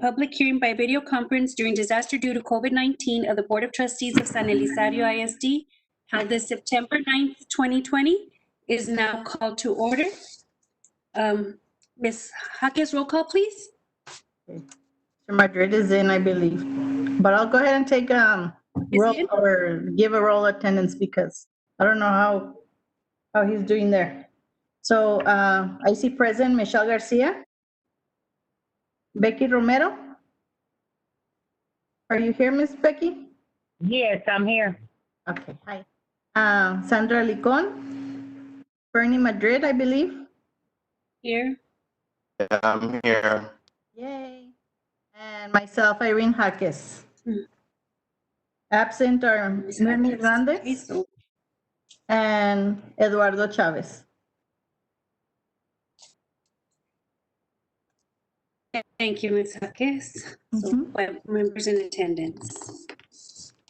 public hearing by video conference during disaster due to COVID-19 of the Board of Trustees of San Elizario I.S.D. held this September 9th, 2020 is now called to order. Ms. Jaques, roll call, please. Madrid is in, I believe. But I'll go ahead and take roll in? or give a roll attendance because I don't know how he's doing there. So I see present Michelle Garcia. Becky Romero. Are you here, Miss Becky? Yes, I'm here. Okay, hi. Sandra Licon. Bernie Madrid, I believe. Here. Yeah, I'm here. Yay. And myself, Irene Jaques. Absent are Mimi Hernandez and Eduardo Chavez. Thank you, Ms. Jaques. So 5 members in attendance.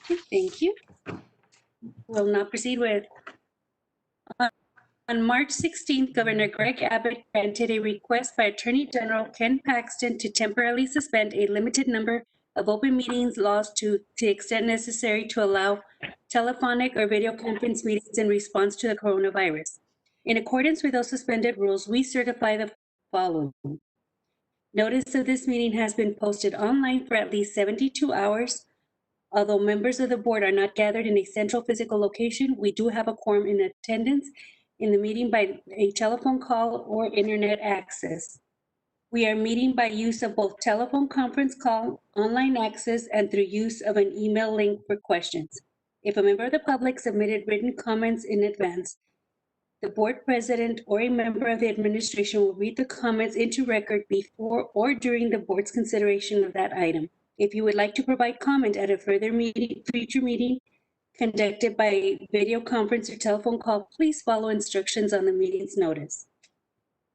Okay, thank you. We'll now proceed with on March 16th, Governor Greg Abbott granted a request by Attorney General Ken Paxton to temporarily suspend a limited number of open meetings laws to the extent necessary to allow telephonic or video conference meetings in response to the coronavirus. In accordance with those suspended rules, we certify the following. Notice of this meeting has been posted online for at least 72 hours. Although members of the board are not gathered in a central physical location, we do have a quorum in attendance in the meeting by a telephone call or internet access. We are meeting by use of both telephone conference call, online access, and through use of an email link for questions. If a member of the public submitted written comments in advance, the board president or a member of the administration will read the comments into record before or during the board's consideration of that item. If you would like to provide comment at a future meeting conducted by video conference or telephone call, please follow instructions on the meeting's notice.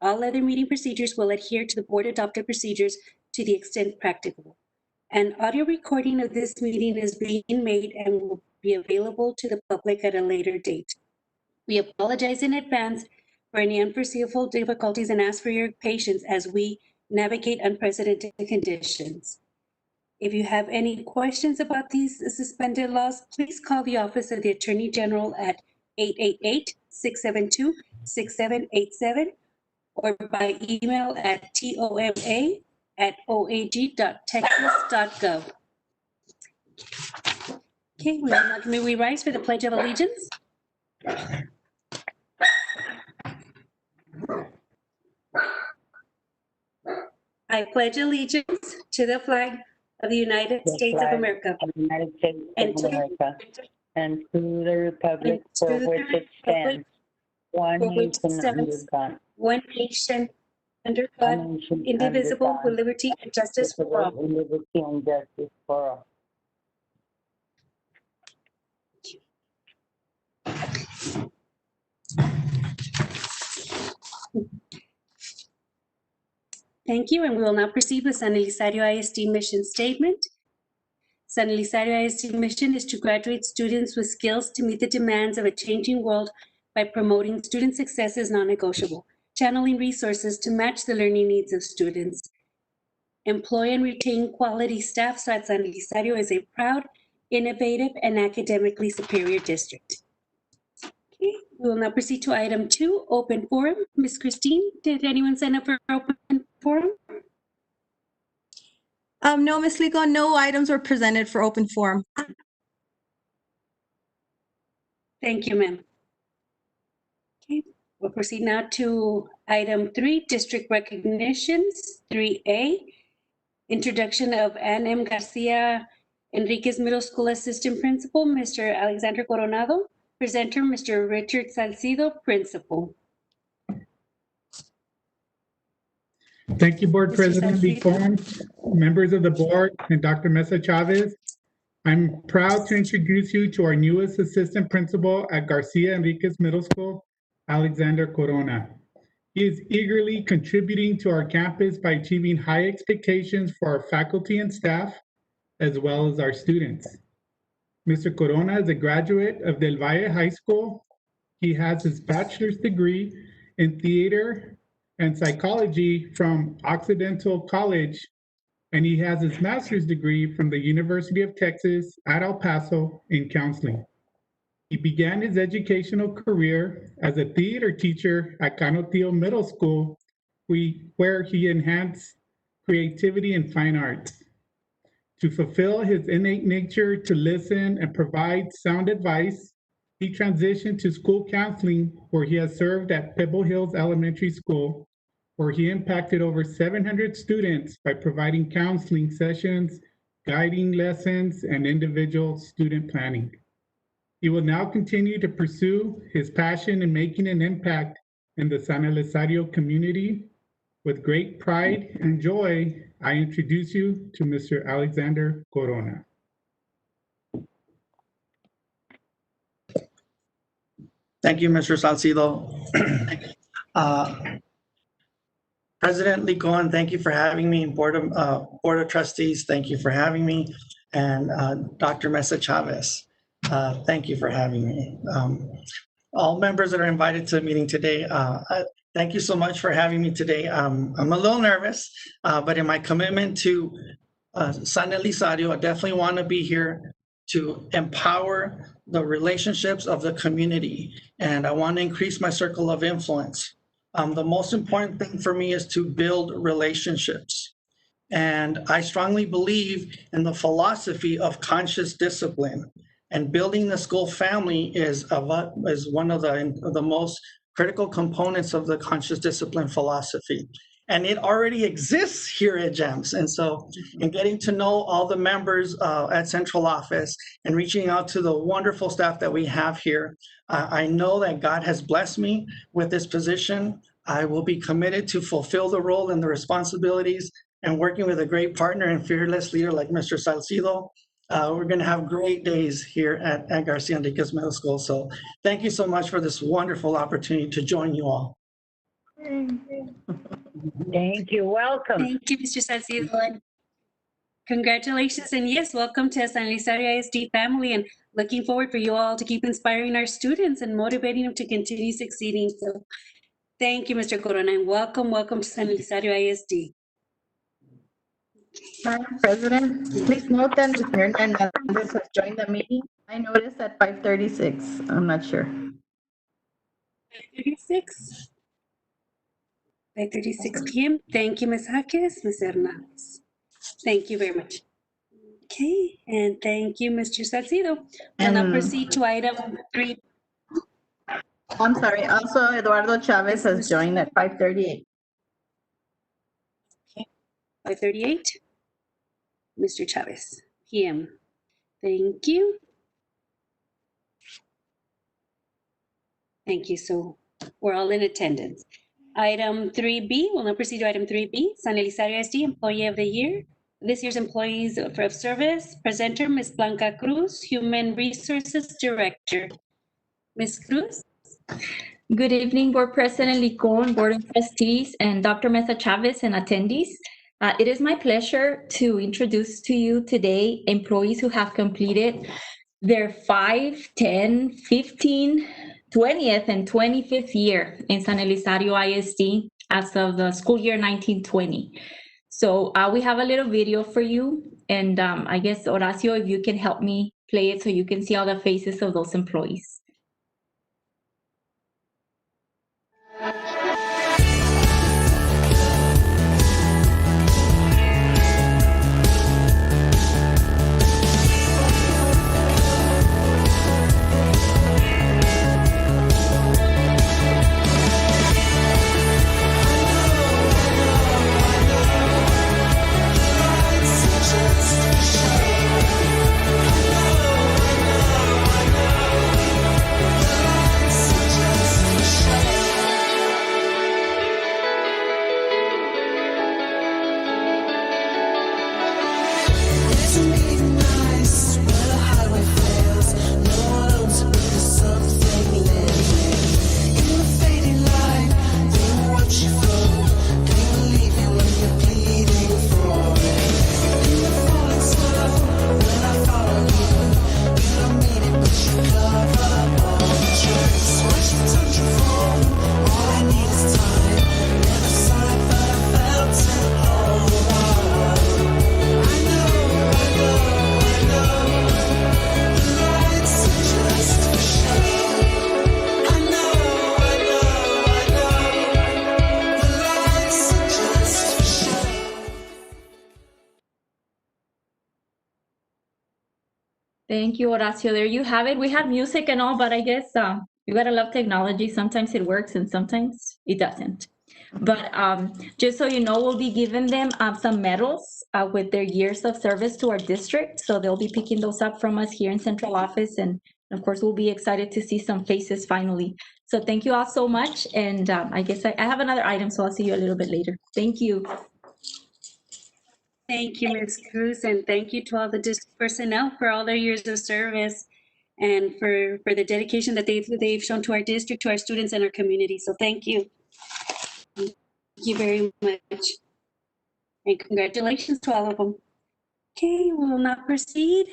All other meeting procedures will adhere to the board adopted procedures to the extent practicable. An audio recording of this meeting is being made and will be available to the public at a later date. We apologize in advance for any unforeseeable difficulties and ask for your patience as we navigate unprecedented conditions. If you have any questions about these suspended laws, please call the Office of the Attorney General at 888-672-6787 or by email at toma@oag.texas.gov. Okay, may we rise for the Pledge of Allegiance? I pledge allegiance to the flag of the United States of America, Of the United States and of to America, and to the republic and to for the which it stands, one for which it nation under stands, God, one nation, under one God, nation indivisible, under God, with liberty and justice with for all. liberty and justice for all. Thank you, and we will now proceed with San Elizario I.S.D. mission statement. San Elizario I.S.D. mission is to graduate students with skills to meet the demands of a changing world by promoting student success as non-negotiable, channeling resources to match the learning needs of students, employ and retain quality staff so that San Elizario is a proud, innovative, and academically superior district. Okay, we will now proceed to item 2, open forum. Ms. Christine, did anyone sign up for open forum? No, Ms. Lico, no items were presented for open forum. Thank you, ma'am. Okay, we'll proceed now to item 3, district recognitions. 3A, introduction of Ann M. Garcia Enriquez Middle School Assistant Principal, Mr. Alexander Coronado. Presenter, Mr. Richard Salcido, Principal. Thank you, Board Mr. President Salcido. Licon, members of the board, and Dr. Mesa Chavez. I'm proud to introduce you to our newest assistant principal at Garcia Enriquez Middle School, Alexander Corona. He is eagerly contributing to our campus by achieving high expectations for our faculty and staff, as well as our students. Mr. Corona is a graduate of Del Valle High School. He has his bachelor's degree in theater and psychology from Occidental College and he has his master's degree from the University of Texas at El Paso in counseling. He began his educational career as a theater teacher at Canutillo Middle School, where he enhanced creativity and fine arts. To fulfill his innate nature to listen and provide sound advice, he transitioned to school counseling, where he has served at Pebble Hills Elementary School, where he impacted over 700 students by providing counseling sessions, guiding lessons, and individual student planning. He will now continue to pursue his passion in making an impact in the San Elizario community. With great pride and joy, I introduce you to Mr. Alexander Corona. Thank you, Mr. Salcido. President Licon, thank you for having me. Board of Trustees, thank you for having me. And Dr. Mesa Chavez, thank you for having me. All members that are invited to the meeting today, thank you so much for having me today. I'm a little nervous, but in my commitment to San Elizario, I definitely want to be here to empower the relationships of the community, and I want to increase my circle of influence. The most important thing for me is to build relationships. And I strongly believe in the philosophy of conscious discipline. And building the school family is one of the most critical components of the conscious discipline philosophy. And it already exists here at GEMS. And so in getting to know all the members at central office and reaching out to the wonderful staff that we have here, I know that God has blessed me with this position. I will be committed to fulfill the role and the responsibilities, and working with a great partner and fearless leader like Mr. Salcido. We're going to have great days here at Garcia Enriquez Middle School. So thank you so much for this wonderful opportunity to join you all. Thank you. Welcome. Thank you, Mr. Salcido. And congratulations, and yes, welcome to San Elizario I.S.D. family, and looking forward for you all to keep inspiring our students and motivating them to continue succeeding. So thank you, Mr. Corona, and welcome to San Elizario I.S.D. Madam President, please note that Ms. Mirna Hernandez has joined the meeting. I noticed at 5:36. I'm not sure. 5:36. 5:36 p.m. Thank you, Ms. Jaques, Ms. Hernandez. Thank you very much. Okay, and thank you, Mr. Salcido. We'll now proceed to item 3. I'm sorry, also Eduardo Chavez has joined at 5:38. 5:38. Mr. Chavez, PM. Thank you. Thank you. So we're all in attendance. Item 3B, we'll now proceed to item 3B, San Elizario I.S.D. Employee of the Year. This year's Employees of Service presenter, Ms. Blanca Cruz, Human Resources Director. Ms. Cruz? Good evening, Board President Licon, Board of Trustees, and Dr. Mesa Chavez and attendees. It is my pleasure to introduce to you today employees who have completed their 5, 10, 15, 20th, and 25th year in San Elizario I.S.D. as of the school year 1920. So we have a little video for you, and I guess, Horacio, if you can help me play it so you can see all the faces of those employees. Thank you, Horacio. There you have it. We have music and all, but I guess you gotta love technology. Sometimes it works and sometimes it doesn't. But just so you know, we'll be giving them some medals with their years of service to our district. So they'll be picking those up from us here in central office. And of course, we'll be excited to see some faces finally. So thank you all so much. And I guess I have another item, so I'll see you a little bit later. Thank you. Thank you, Ms. Cruz, and thank you to all the district personnel for all their years of service and for the dedication that they've shown to our district, to our students, and our community. So thank you. Thank you very much. And congratulations to all of them. Okay, we will now proceed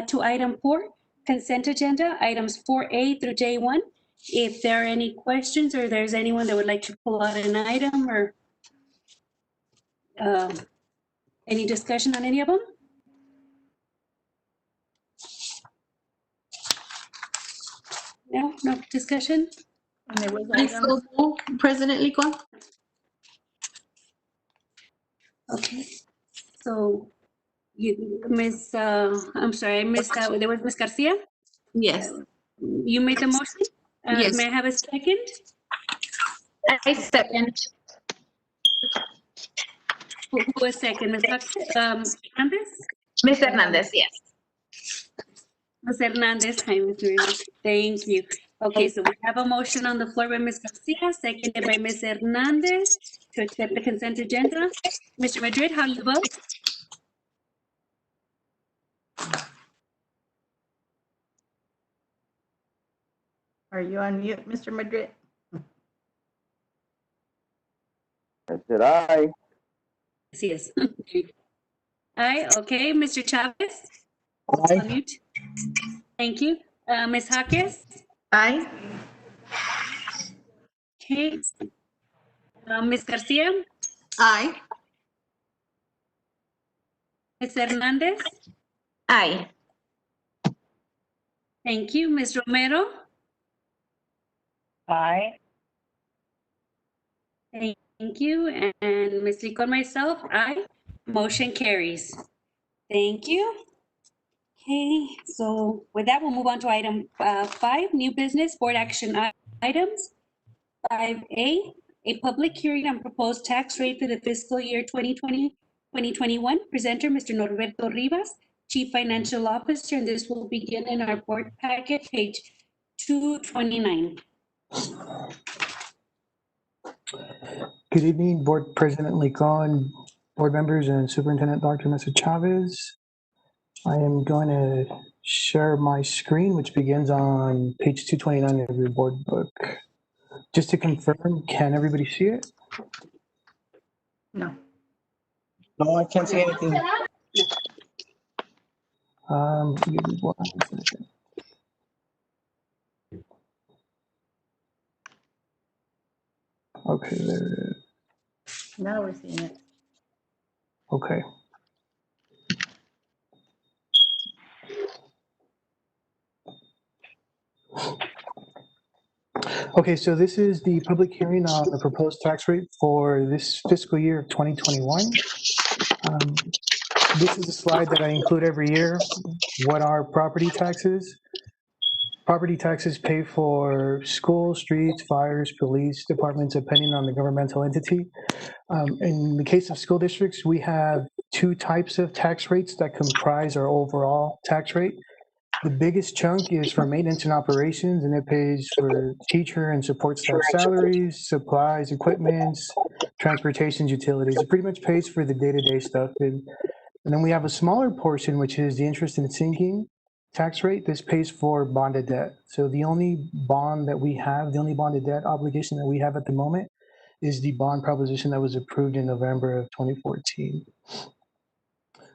to item 4, consent agenda, items 4A through J1. If there are any questions or there's anyone that would like to pull out an item or any discussion on any of them? No discussion? And there was I items. so move, President Licon. Okay, so you, Ms., I'm sorry, I missed that. There was Ms. Garcia? Yes. You made the motion? Yes. May I have a second? I second. Who was second? Ms. Hernandez? Ms. Hernandez, yes. Ms. Hernandez, hi, Ms. Hernandez. Thank you. Okay, so we have a motion on the floor by Ms. Garcia, seconded by Ms. Hernandez to accept the consent agenda. Mr. Madrid, how you vote? Are you on mute, Mr. Madrid? I said aye. Yes. Aye, okay. Mr. Chavez? Aye. On mute. Thank you. Ms. Jaques? Aye. Okay. Ms. Garcia? Aye. Ms. Hernandez? Aye. Thank you. Ms. Romero? Aye. Thank you. And Ms. Licon, myself, aye. Motion carries. Thank you. Okay, so with that, we'll move on to item 5, new business board action items. 5A, a public hearing on proposed tax rate for the fiscal year 2020-2021. Presenter, Mr. Norberto Rivas, Chief Financial Officer, and this will begin in our board packet, page 229. Good evening, Board President Licon, board members, and Superintendent Dr. Mesa Chavez. I am going to share my screen, which begins on page 229 of your board book. Just to confirm, can everybody see it? No. No, I can't see anything. Give me 1 second. Okay, there it is. Now we're seeing it. Okay. Okay, so this is the public hearing on the proposed tax rate for this fiscal year of 2021. This is a slide that I include every year. What are property taxes? Property taxes pay for schools, streets, fires, police departments, depending on the governmental entity. In the case of school districts, we have 2 types of tax rates that comprise our overall tax rate. The biggest chunk is for maintenance and operations, and it pays for teacher and support staff salaries, supplies, equipment, transportation, utilities. It pretty much pays for the day-to-day stuff. And then we have a smaller portion, which is the interest and sinking tax rate. This pays for bonded debt. So the only bond that we have, the only bonded debt obligation that we have at the moment is the bond proposition that was approved in November of 2014.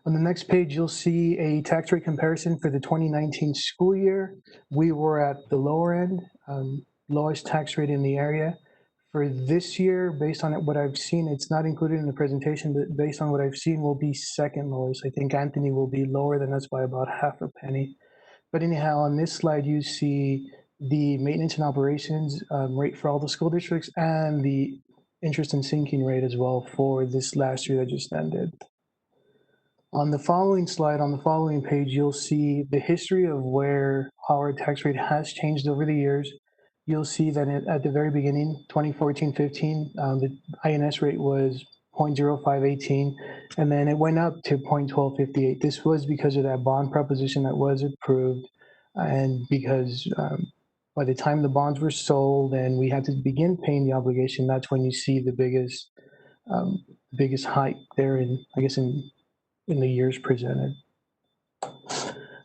On the next page, you'll see a tax rate comparison for the 2019 school year. We were at the lower end, lowest tax rate in the area. For this year, based on what I've seen, it's not included in the presentation, but based on what I've seen, we'll be second lowest. I think Anthony will be lower than us by about half a penny. But anyhow, on this slide, you see the maintenance and operations rate for all the school districts and the interest and sinking rate as well for this last year that just ended. On the following slide, on the following page, you'll see the history of how our tax rate has changed over the years. You'll see that at the very beginning, 2014-15, the INS rate was 0.0518, and then it went up to 0.1258. This was because of that bond proposition that was approved, and because by the time the bonds were sold and we had to begin paying the obligation, that's when you see the biggest hike there in, I guess, in the years presented.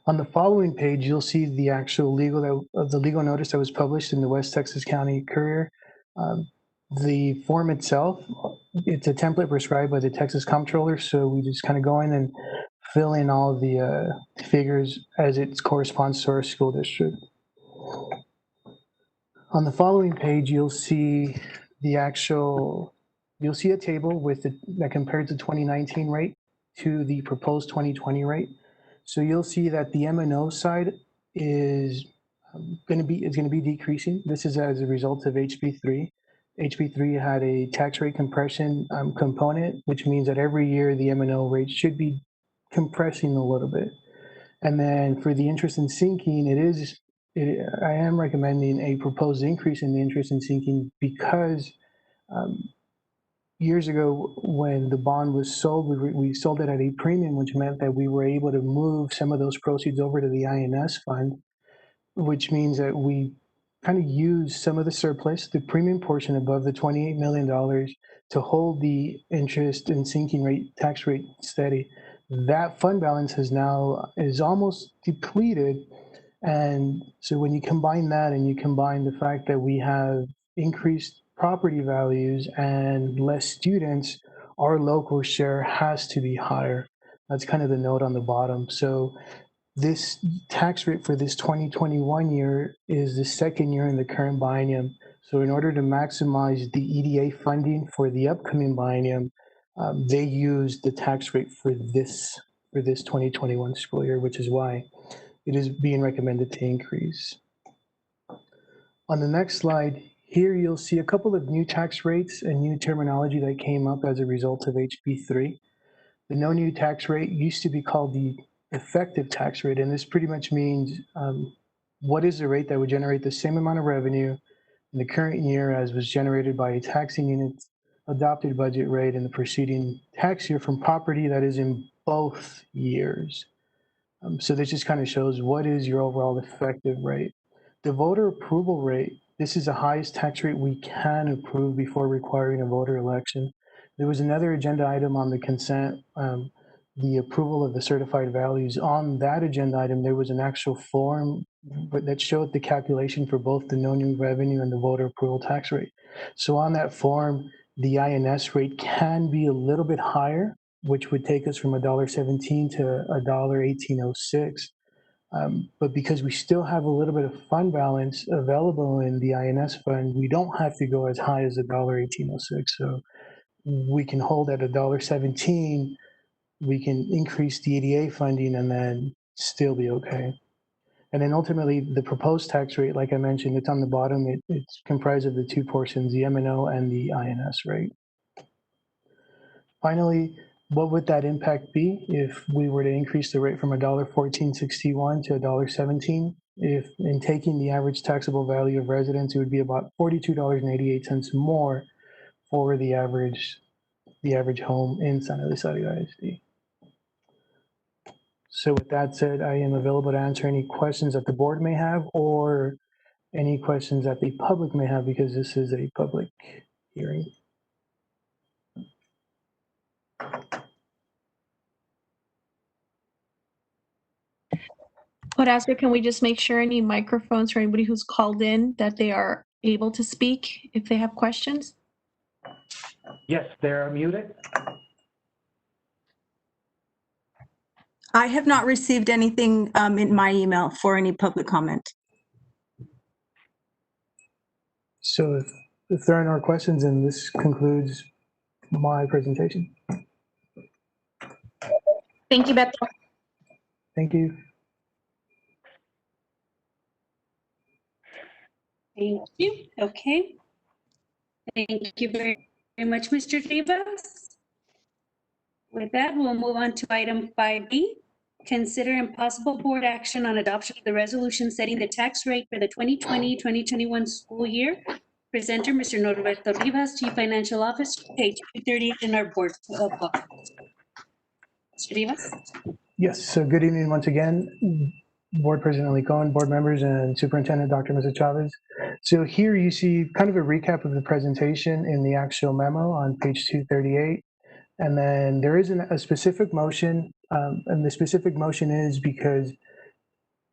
On the following page, you'll see the actual the legal notice that was published in the West Texas County Courier. The form itself, it's a template prescribed by the Texas Comptroller, so we just kind of go in and fill in all the figures as it corresponds to our school district. On the following page, you'll see a table that compares the 2019 rate to the proposed 2020 rate. So you'll see that the M&O side is going to be decreasing. This is as a result of HB3. HB3 had a tax rate compression component, which means that every year the M&O rate should be compressing a little bit. And then for the interest in sinking, I am recommending a proposed increase in the interest in sinking because years ago when the bond was sold, we sold it at a premium, which meant that we were able to move some of those proceeds over to the INS fund, which means that we kind of use some of the surplus, the premium portion above the $28 million, to hold the interest and sinking rate, tax rate steady. That fund balance is almost depleted. And so when you combine that and you combine the fact that we have increased property values and less students, our local share has to be higher. That's kind of the note on the bottom. So this tax rate for this 2021 year is the second year in the current biennium. So in order to maximize the EDA funding for the upcoming biennium, they use the tax rate for this 2021 school year, which is why it is being recommended to increase. On the next slide, here you'll see a couple of new tax rates and new terminology that came up as a result of HB3. The no new tax rate used to be called the effective tax rate, and this pretty much means what is the rate that would generate the same amount of revenue in the current year as was generated by a taxing unit's adopted budget rate in the preceding tax year from property that is in both years. So this just kind of shows what is your overall effective rate. The voter approval rate, this is the highest tax rate we can approve before requiring a voter election. There was another agenda item on the consent, the approval of the certified values. On that agenda item, there was an actual form that showed the calculation for both the no new revenue and the voter approval tax rate. So on that form, the INS rate can be a little bit higher, which would take us from $1.17 to $1.1806. But because we still have a little bit of fund balance available in the INS fund, we don't have to go as high as $1.1806. So we can hold at $1.17, we can increase the EDA funding and then still be okay. And then ultimately, the proposed tax rate, like I mentioned, it's on the bottom. It's comprised of the two portions, the M&O and the INS rate. Finally, what would that impact be if we were to increase the rate from $1.1461 to $1.17? If in taking the average taxable value of residents, it would be about $42.88 more for the average home in San Luis I.S.D. So with that said, I am available to answer any questions that the board may have or any questions that the public may have because this is a public hearing. Horacio, can we just make sure any microphones for anybody who's called in that they are able to speak if they have questions? Yes, they're muted. I have not received anything in my email for any public comment. So if there are no questions, then this concludes my presentation. Thank you, Beto. Thank you. Thank you. Okay. Thank you very much, Mr. Rivas. With that, we'll move on to item 5B. Consider impossible board action on adoption of the resolution setting the tax rate for the 2020-2021 school year. Presenter, Mr. Norberto Rivas, Chief Financial Officer, page 238 in our board book. Mr. Rivas? Yes, so good evening once again, Board President Licon, board members, and Superintendent Dr. Mr. Chavez. So here you see kind of a recap of the presentation in the actual memo on page 238. And then there is a specific motion, and the specific motion is because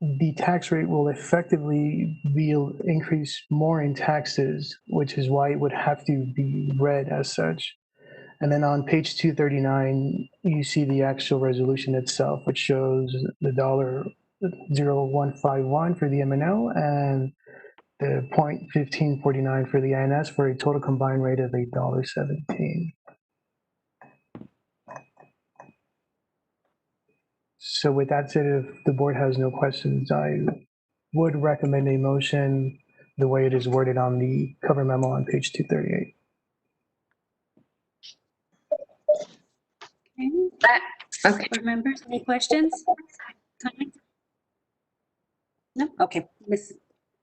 the tax rate will effectively be increase more in taxes, which is why it would have to be read as such. And then on page 239, you see the actual resolution itself, which shows the $0151 for the M&O and the 0.1549 for the INS for a total combined rate of $1.17. So with that said, if the board has no questions, I would recommend a motion the way it is worded on the cover memo on page 238. Okay. Board members, any questions? Comments? No? Okay.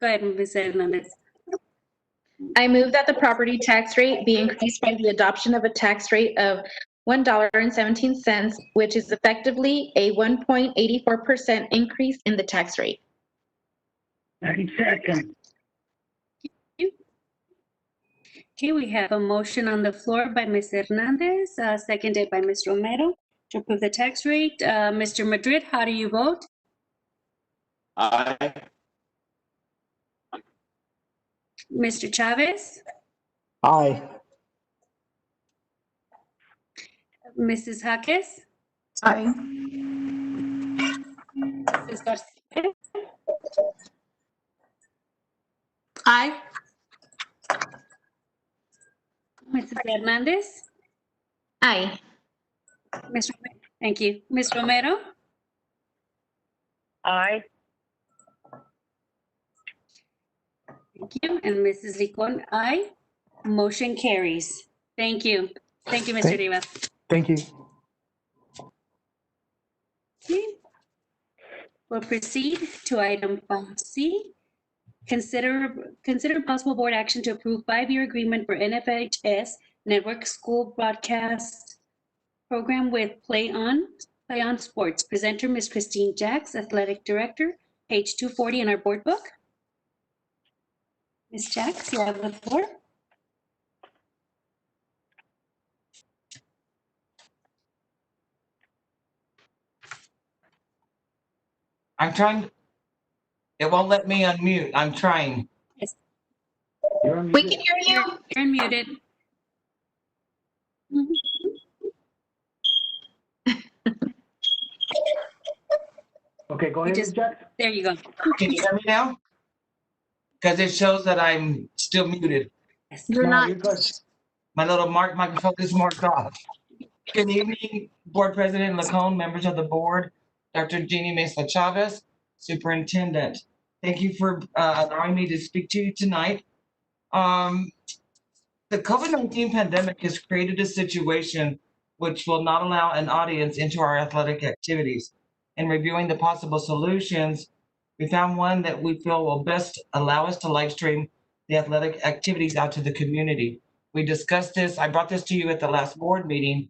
Go ahead, Ms. Hernandez. I move that the property tax rate be increased by the adoption of a tax rate of $1.17, which is effectively a 1.84% increase in the tax rate. 30 seconds. Okay, we have a motion on the floor by Ms. Hernandez, seconded by Ms. Romero to approve the tax rate. Mr. Madrid, how do you vote? Aye. Mr. Chavez? Aye. Mrs. Jaques? Aye. Mrs. Garcia? Aye. Mrs. Hernandez? Aye. Thank you. Ms. Romero? Aye. Thank you. And Mrs. Licon, aye. Motion carries. Thank you. Thank you, Mr. Rivas. Thank you. Okay. We'll proceed to item 5C. Consider possible board action to approve 5-year agreement for NFHS Network School Broadcast Program with Play On Sports. Presenter, Ms. Christine Jacks, Athletic Director, page 240 in our board book. Ms. Jacks, you have the floor. I'm trying. It won't let me unmute. I'm trying. You're We unmuted. can hear you. You're unmuted. Okay, go ahead, Ms. Jackson. There you go. Can you hear me now? Because it shows that I'm still muted. You're No, not. you're good. My little microphone is marked off. Good evening, Board President Lacone, members of the board, Dr. Jeannie Mesa Chavez, Superintendent. Thank you for allowing me to speak to you tonight. The COVID-19 pandemic has created a situation which will not allow an audience into our athletic activities. In reviewing the possible solutions, we found one that we feel will best allow us to live stream the athletic activities out to the community. We discussed this, I brought this to you at the last board meeting,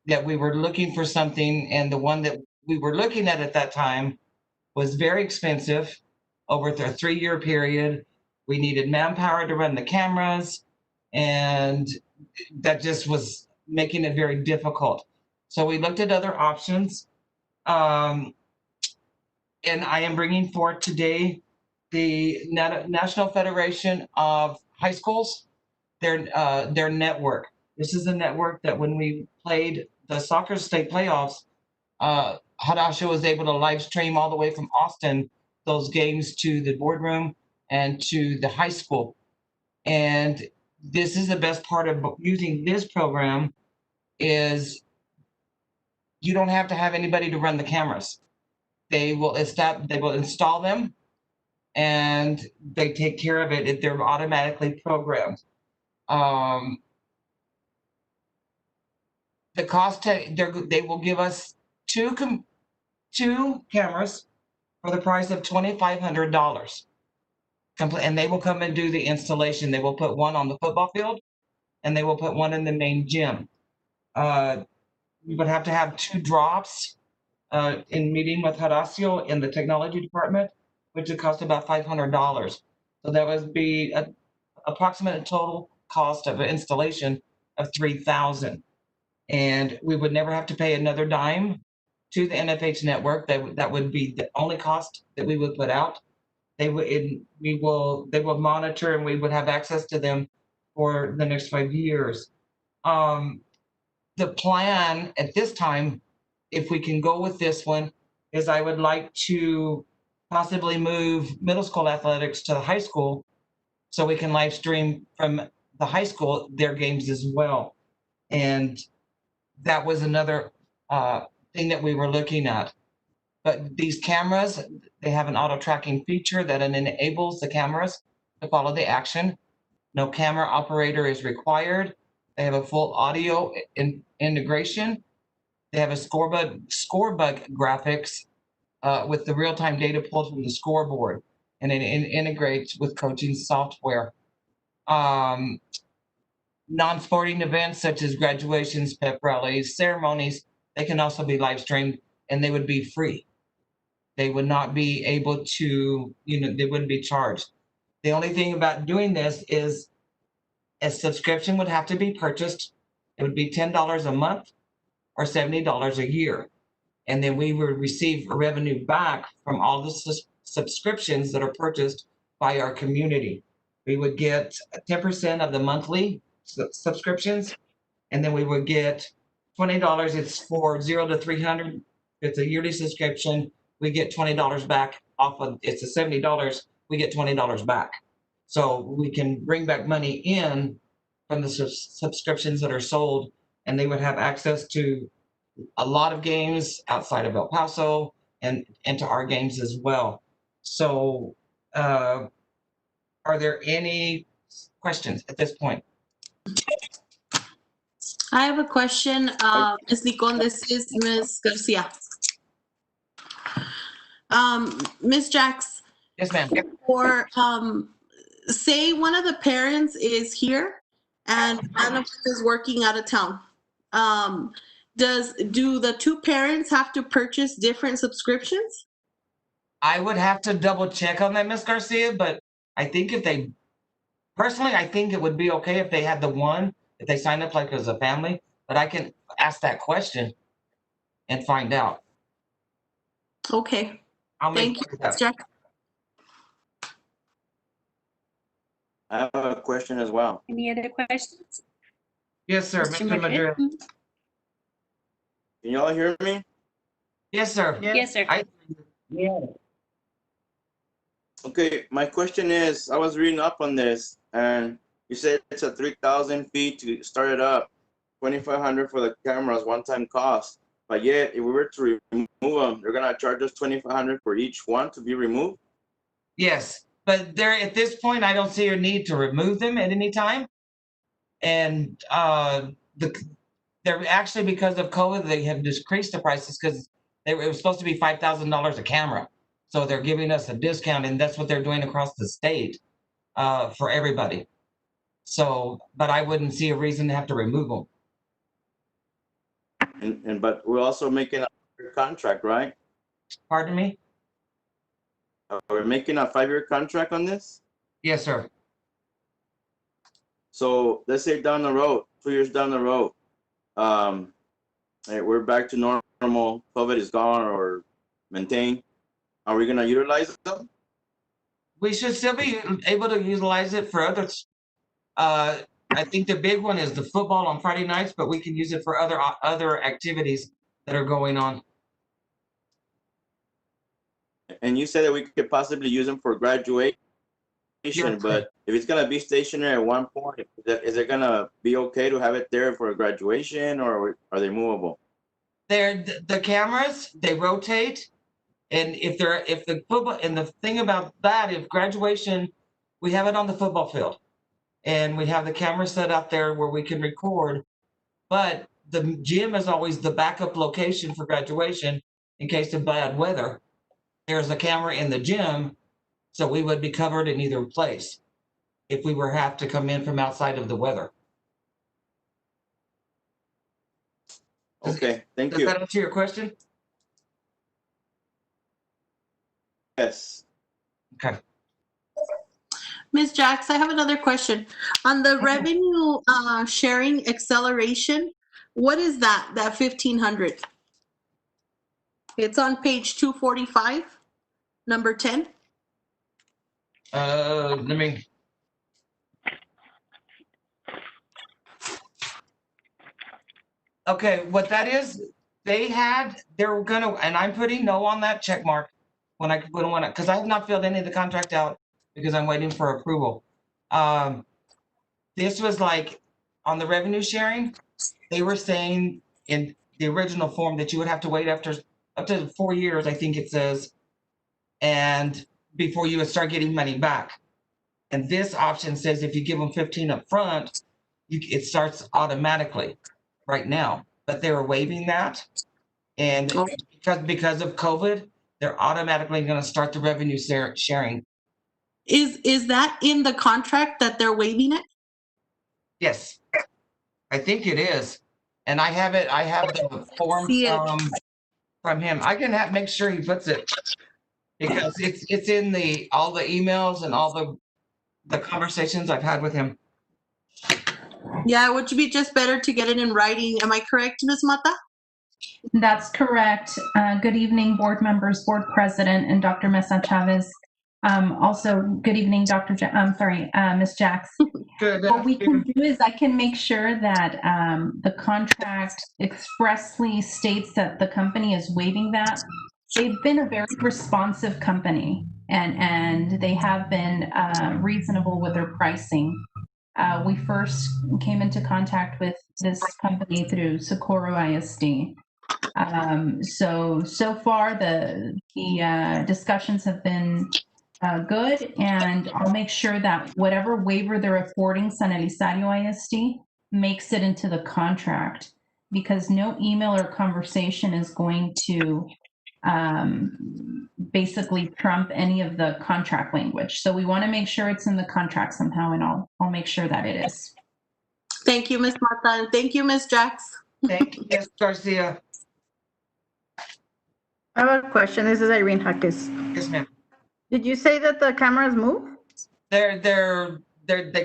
that we were looking for something, and the one that we were looking at that time was very expensive over a 3-year period. We needed manpower to run the cameras, and that just was making it very difficult. So we looked at other options. And I am bringing forth today the National Federation of High Schools, their network. This is a network that when we played the soccer state playoffs, Hadassah was able to live stream all the way from Austin those games to the boardroom and to the high school. And this is the best part of using this program is you don't have to have anybody to run the cameras. They will install them and they take care of it. They're automatically programmed. the cost, they will give us two cameras for the price of $2,500. And they will come and do the installation. They will put one on the football field and they will put one in the main gym. We would have to have 2 drops in meeting with Horacio in the technology department, which would cost about $500. So that would be an approximate total cost of installation of $3,000. And we would never have to pay another dime to the NFH network. That would be the only cost that we would put out. They will monitor and we would have access to them for the next 5 years. The plan at this time, if we can go with this one, is I would like to possibly move middle school athletics to the high school so we can live stream from the high school their games as well. And that was another thing that we were looking at. But these cameras, they have an auto tracking feature that enables the cameras to follow the action. No camera operator is required. They have a full audio integration. They have a scorebug graphics with the real-time data pulled from the scoreboard, and it integrates with coaching software. Non-sporting events such as graduations, pep rallies, ceremonies, they can also be live streamed and they would be free. They would not be able to, they wouldn't be charged. The only thing about doing this is a subscription would have to be purchased. It would be $10 a month or $70 a year. And then we would receive revenue back from all the subscriptions that are purchased by our community. We would get 10% of the monthly subscriptions, and then we would get $20. It's for 0 to 300. It's a yearly subscription. We get $20 back off of, it's a $70. We get $20 back. So we can bring back money in from the subscriptions that are sold, and they would have access to a lot of games outside of El Paso and to our games as well. So are there any questions at this point? I have a question, Ms. Licon. This is Ms. Garcia. Ms. Jax. Yes, ma'am. For, say one of the parents is here and one of them is working out of town. Do the 2 parents have to purchase different subscriptions? I would have to double check on that, Ms. Garcia, but I think personally, I think it would be okay if they had the one, if they signed up like as a family, but I can ask that question and find out. Okay. Thank you, Ms. Jax. I have a question as well. Any other questions? Yes, sir. Mr. Mr. Madrid. Madrid? Can you all hear me? Yes, sir. Yes, sir. Okay, my question is, I was reading up on this and you said it's a 3,000 fee to start it up, 2,500 for the cameras, one-time cost. But yet, if we were to remove them, they're gonna charge us 2,500 for each one to be removed? Yes, but at this point, I don't see a need to remove them at any time. And they're actually, because of COVID, they have decreased the prices because it was supposed to be $5,000 a camera. So they're giving us a discount, and that's what they're doing across the state for everybody. So, but I wouldn't see a reason to have to remove them. But we're also making a contract, right? Pardon me? We're making a 5-year contract on this? Yes, sir. So let's say down the road, 2 years down the road, we're back to normal, COVID is gone or maintained. Are we gonna utilize them? We should still be able to utilize it for others. I think the big one is the football on Friday nights, but we can use it for other activities that are going on. And you said that we could possibly use them for graduation, Yes, but if it's gonna be stationary at one point, is it gonna be okay to have it there for graduation, or are they movable? The cameras, they rotate, and if the football, and the thing about that, if graduation, we have it on the football field, and we have the camera set up there where we can record. But the gym is always the backup location for graduation in case of bad weather. There's a camera in the gym, so we would be covered in either place if we were have to come in from outside of the weather. Okay, thank Does you. that answer your question? Yes. Okay. Ms. Jax, I have another question. On the revenue sharing acceleration, what is that 1,500? It's on page 245, number 10. Let me. Okay, what that is, they were gonna, and I'm putting no on that check mark when I want to, because I have not filled any of the contract out because I'm waiting for approval. This was like on the revenue sharing, they were saying in the original form that you would have to wait up to 4 years, I think it says, and before you would start getting money back. And this option says if you give them 15 up front, it starts automatically right now, but they were waiving that. And because of COVID, they're automatically going to start the revenue sharing. Is that in the contract that they're waiving it? Yes, I think it is. And I have the form from him. I can make sure he puts it because it's in all the emails and all the conversations I've had with him. Yeah, would you be just better to get it in writing? Am I correct, Ms. Mata? That's correct. Good evening, board members, board president, and Dr. Mesa Chavez. Also, good evening, Ms. Jax. Good. What we can do is I can make sure that the contract expressly states that the company is waiving that. They've been a very responsive company, and they have been reasonable with their pricing. We first came into contact with this company through Socorro I.S.D. So far the discussions have been good, and I'll make sure that whatever waiver they're affording San Elizario I.S.D. makes it into the contract, because no email or conversation is going to basically trump any of the contract language. So we want to make sure it's in the contract somehow, and I'll make sure that it is. Thank you, Ms. Mata, and thank you, Ms. Jax. Thank you, Ms. Garcia. I have a question. This is Irene Jaques. Yes, ma'am. Did you say that the cameras move? They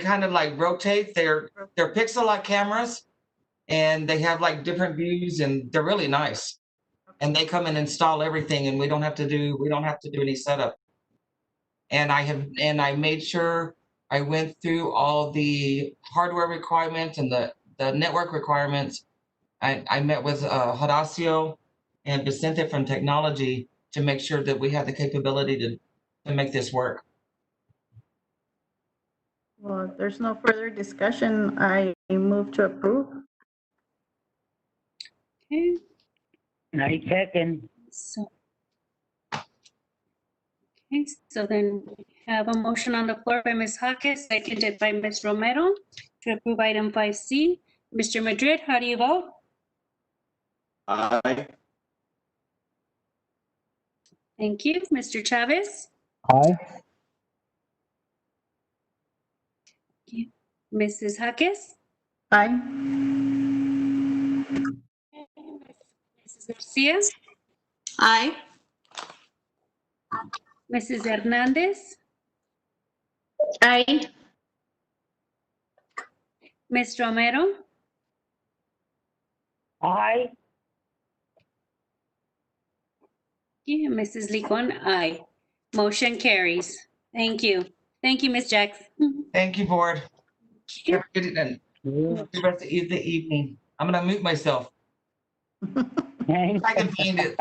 kind of like rotate. They're pixel-like cameras, and they have like different views, and they're really nice. And they come and install everything, and we don't have to do any setup. And I made sure I went through all the hardware requirements and the network requirements. I met with Horacio and Vicente from technology to make sure that we had the capability to make this work. Well, if there's no further discussion, I move to approve. Okay. I second. So then we have a motion on the floor by Ms. Jaques, seconded by Ms. Romero to approve item 5C. Mr. Madrid, how do you vote? Aye. Thank you. Mr. Chavez? Aye. Mrs. Jaques? Aye. Mrs. Garcia? Aye. Mrs. Hernandez? Aye. Ms. Romero? Aye. Yeah, Mrs. Licon, aye. Motion carries. Thank you. Thank you, Ms. Jax. Thank you, board. Have a good evening. The rest of the evening. I'm gonna mute myself. I can find it.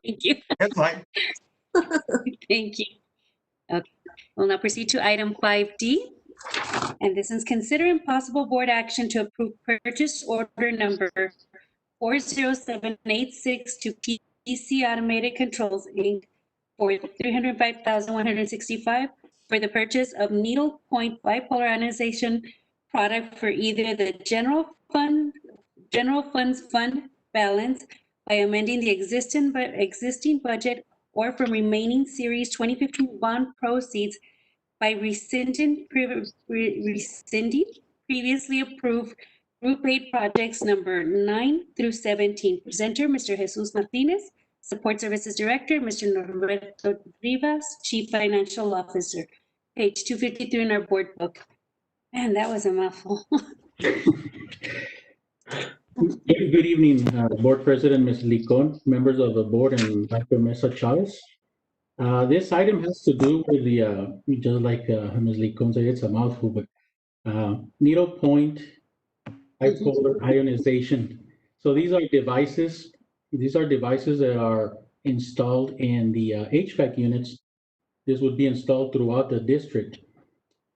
Thank you. It's like. Thank you. Okay, we'll now proceed to item 5D. And this is considering possible board action to approve purchase order number 40786 to PC Automated Controls, Inc. for $305,165 for the purchase of needle point bipolar ionization product for either the general fund, general funds fund balance by amending the existing budget or from remaining Series 2015 bond proceeds by rescinding previously approved group aid projects number 9 through 17. Presenter, Mr. Jesus Martinez. Support Services Director, Mr. Norberto Rivas, Chief Financial Officer. Page 253 in our board book. Man, that was a mouthful. Good evening, Board President, Ms. Licon, members of the board, and Dr. Mesa Chavez. This item has to do with the, just like Ms. Licon said, it's a mouthful, but needle point bipolar ionization. So these are devices that are installed in the HVAC units. This would be installed throughout the district.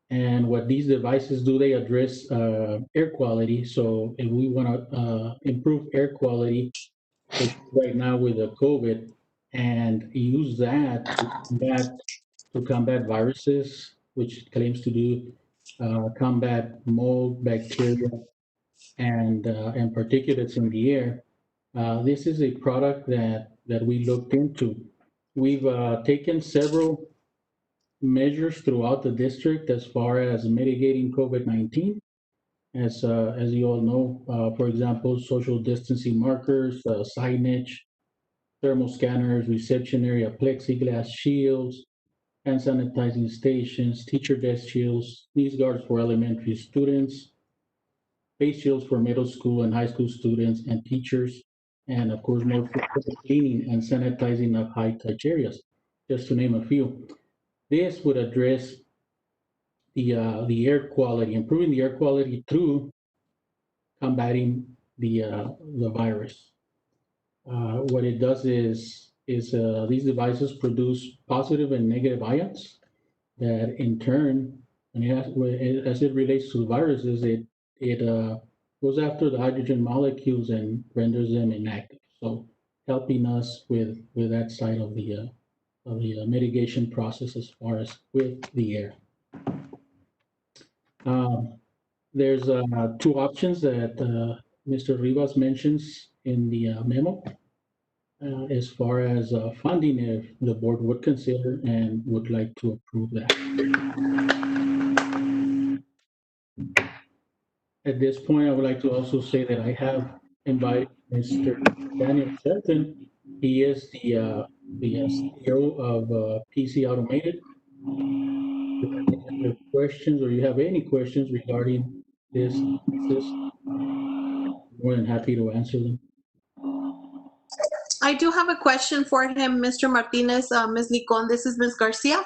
And what these devices do, they address air quality. So if we want to improve air quality right now with the COVID and use that to combat viruses, which claims to do combat mold, bacteria, and particulates in the air. This is a product that we looked into. We've taken several measures throughout the district as far as mitigating COVID-19. As you all know, for example, social distancing markers, signage, thermal scanners, reception area, plexiglass shields, hand sanitizing stations, teacher desk shields, sneeze guards for elementary students, face shields for middle school and high school students and teachers, and of course, more frequent cleaning and sanitizing of high-touch areas, just to name a few. This would address the air quality, improving the air quality through combating the virus. What it does is these devices produce positive and negative ions that in turn, as it relates to viruses, it goes after the hydrogen molecules and renders them inactive. So helping us with that side of the mitigation process as far as with the air. There's two options that Mr. Rivas mentions in the memo as far as funding, if the board would consider and would like to approve that. At this point, I would like to also say that I have invited Mr. Daniel Shelton. He is the CEO of PC Automated. If you have any other questions or you have any questions regarding this, I'm more than happy to answer them. I do have a question for him, Mr. Martinez, Ms. Licon. This is Ms. Garcia.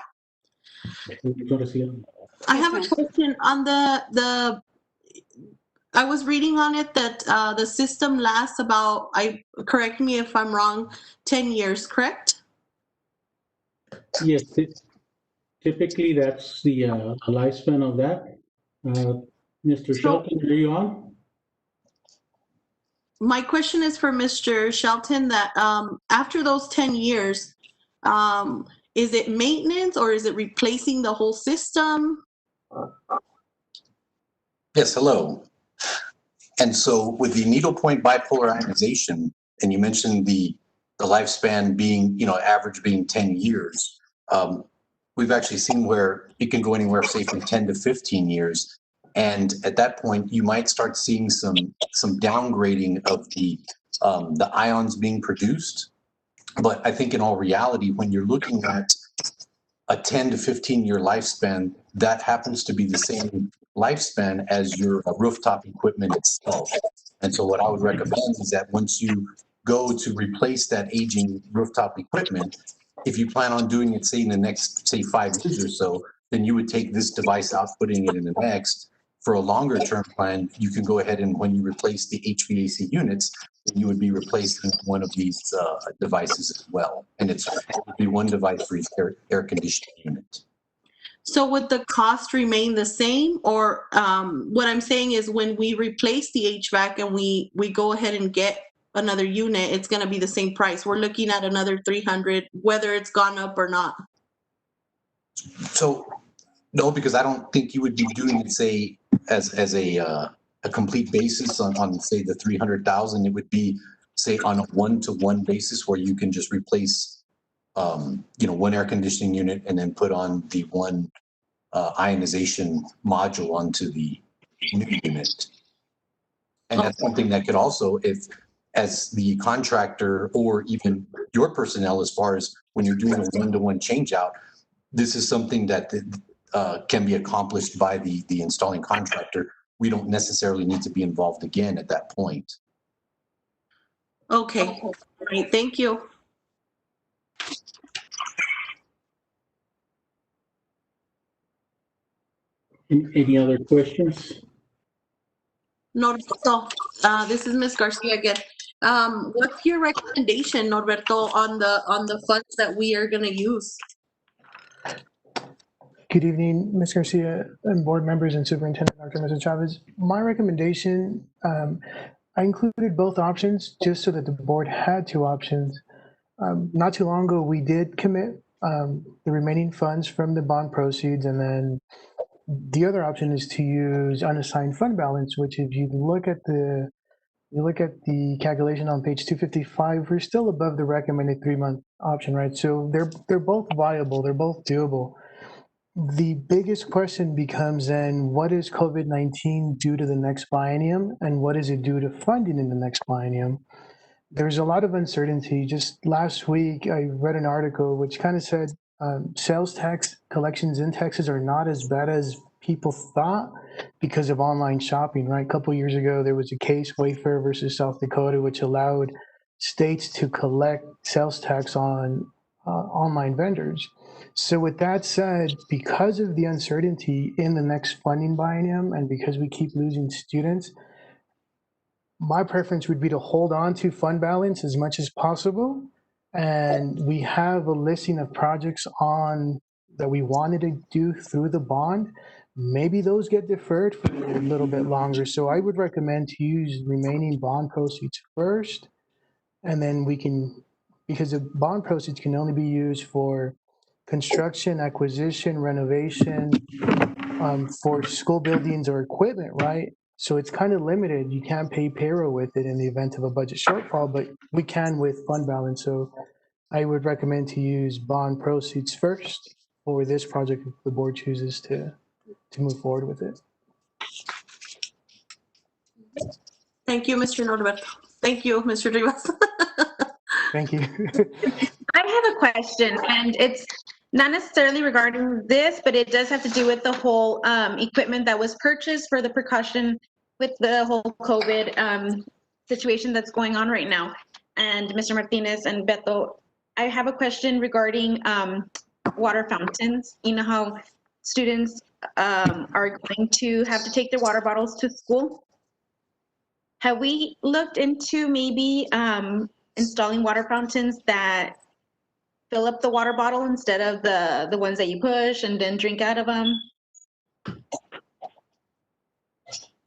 I have a question on I was reading on it that the system lasts about, correct me if I'm wrong, 10 years, correct? Yes, typically that's the lifespan of that. Mr. Shelton, are you on? My question is for Mr. Shelton that after those 10 years, is it maintenance or is it replacing the whole system? Yes, hello. And so with the needlepoint bipolar ionization, and you mentioned the lifespan being, average being 10 years, we've actually seen where it can go anywhere, say, from 10 to 15 years. And at that point, you might start seeing some downgrading of the ions being produced. But I think in all reality, when you're looking at a 10 to 15 year lifespan, that happens to be the same lifespan as your rooftop equipment itself. And so what I would recommend is that once you go to replace that aging rooftop equipment, if you plan on doing it, say, in the next, say, 5 years or so, then you would take this device out, putting it in the next. For a longer term plan, you can go ahead and when you replace the HVAC units, then you would be replacing one of these devices as well. And it would be one device for each air conditioning unit. So would the cost remain the same? Or what I'm saying is when we replace the HVAC and we go ahead and get another unit, it's going to be the same price. We're looking at another $300, whether it's gone up or not. So no, because I don't think you would be doing it, say, as a complete basis on say the 300,000, it would be say on a 1-to-1 basis where you can just replace, one air conditioning unit and then put on the one ionization module onto the new unit. And that's something that could also, if as the contractor or even your personnel, as far as when you're doing a 1-to-1 change out, this is something that can be accomplished by the installing contractor. We don't necessarily need to be involved again at that point. Okay, all right, thank you. Any other questions? Norberto, this is Ms. Garcia again. What's your recommendation, Norberto, on the funds that we are gonna use? Good evening, Ms. Garcia and board members and Superintendent Dr. Mesa Chavez. My recommendation, I included both options just so that the board had two options. Not too long ago, we did commit the remaining funds from the bond proceeds, and then the other option is to use unassigned fund balance, which if you look at the calculation on page 255, we're still above the recommended 3-month option, right? So they're both viable, they're both doable. The biggest question becomes then, what is COVID-19 do to the next biennium, and what does it do to funding in the next biennium? There's a lot of uncertainty. Just last week, I read an article which kind of said sales tax collections in Texas are not as bad as people thought because of online shopping, right? A couple of years ago, there was a case, Wayfair versus South Dakota, which allowed states to collect sales tax on online vendors. So with that said, because of the uncertainty in the next funding biennium and because we keep losing students, my preference would be to hold on to fund balance as much as possible. And we have a listing of projects on that we wanted to do through the bond. Maybe those get deferred for a little bit longer. So I would recommend to use remaining bond proceeds first. And then we can, because the bond proceeds can only be used for construction, acquisition, renovation, for school buildings or equipment, right? So it's kind of limited. You can't pay payroll with it in the event of a budget shortfall, but we can with fund balance. So I would recommend to use bond proceeds first for this project if the board chooses to move forward with it. Thank you, Mr. Norberto. Thank you, Mr. Rivas. Thank you. I have a question, and it's not necessarily regarding this, but it does have to do with the whole equipment that was purchased for the precaution with the whole COVID situation that's going on right now. And Mr. Martinez and Beto, I have a question regarding water fountains. You know how students are going to have to take their water bottles to school? Have we looked into maybe installing water fountains that fill up the water bottle instead of the ones that you push and then drink out of them?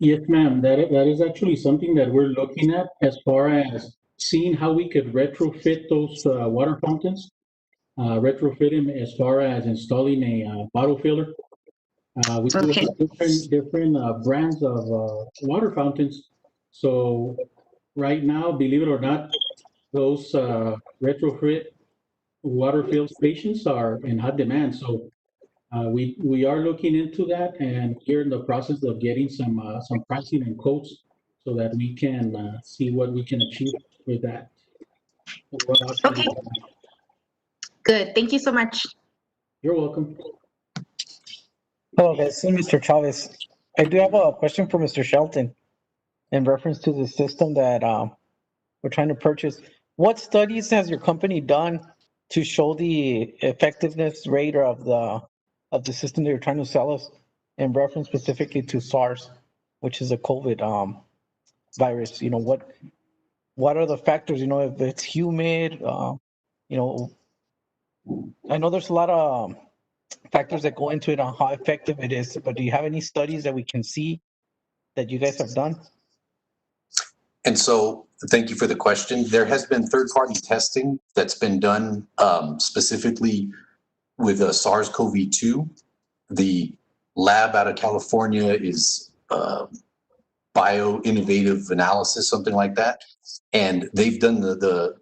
Yes, ma'am. That is actually something that we're looking at as far as seeing how we could retrofit those water fountains, retrofit them as far as installing a bottle filler. We do have different brands of water fountains. So right now, believe it or not, those retrofit water fill stations are in hot demand. So we are looking into that, and we're in the process of getting some pricing and quotes so that we can see what we can achieve with that. Okay. Good. Thank you so much. You're welcome. Hello, guys. So, Mr. Chavez, I do have a question for Mr. Shelton in reference to the system that we're trying to purchase. What studies has your company done to show the effectiveness rate of the system that you're trying to sell us in reference specifically to SARS, which is a COVID virus? You know, what are the factors? You know, if it's humid, you know, I know there's a lot of factors that go into it on how effective it is, but do you have any studies that we can see that you guys have done? And so, thank you for the question. There has been third-party testing that's been done specifically with SARS-CoV-2. The lab out of California is bio-innovative analysis, something like that. And they've done the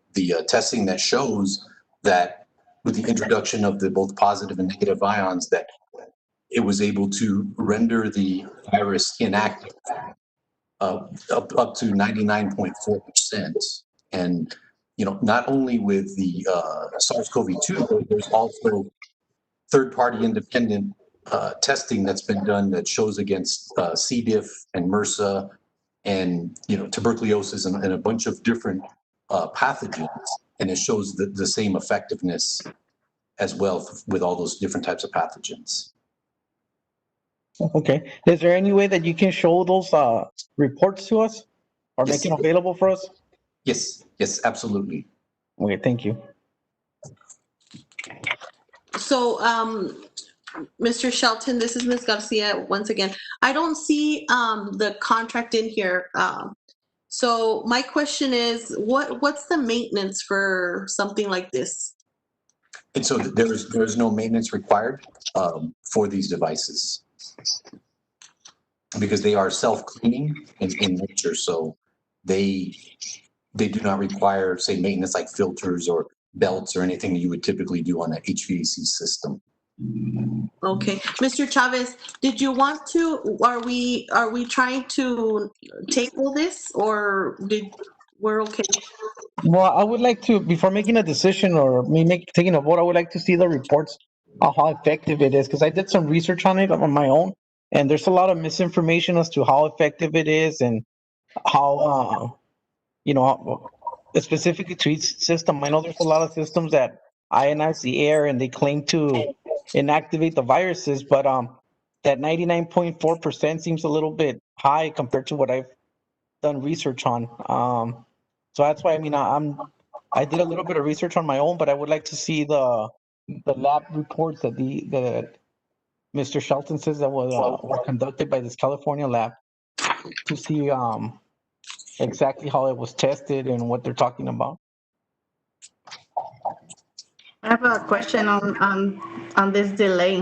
testing that shows that with the introduction of the both positive and negative ions, that it was able to render the virus inactive up to 99.4%. And, not only with the SARS-CoV-2, but there's also third-party independent testing that's been done that shows against C. diff and MRSA and, tuberculosis and a bunch of different pathogens. And it shows the same effectiveness as well with all those different types of pathogens. Okay. Is there any way that you can show those reports to us or Yes. make it available for us? Yes, absolutely. Okay, thank you. So, Mr. Shelton, this is Ms. Garcia once again. I don't see the contract in here. So my question is, what's the maintenance for something like this? And so there's no maintenance required for these devices because they are self-cleaning in nature. So they do not require, say, maintenance like filters or belts or anything you would typically do on an HVAC system. Okay, Mr. Chavez, did you want to, are we trying to table this or we're okay? Well, I would like to, before making a decision or taking a vote, I would like to see the reports on how effective it is, because I did some research on it on my own, and there's a lot of misinformation as to how effective it is and how, specifically to each system. I know there's a lot of systems that ionize the air and they claim to inactivate the viruses, but that 99.4% seems a little bit high compared to what I've done research on. So that's why, I did a little bit of research on my own, but I would like to see the lab reports that Mr. Shelton says that were conducted by this California lab to see exactly how it was tested and what they're talking about. I have a question on this delay.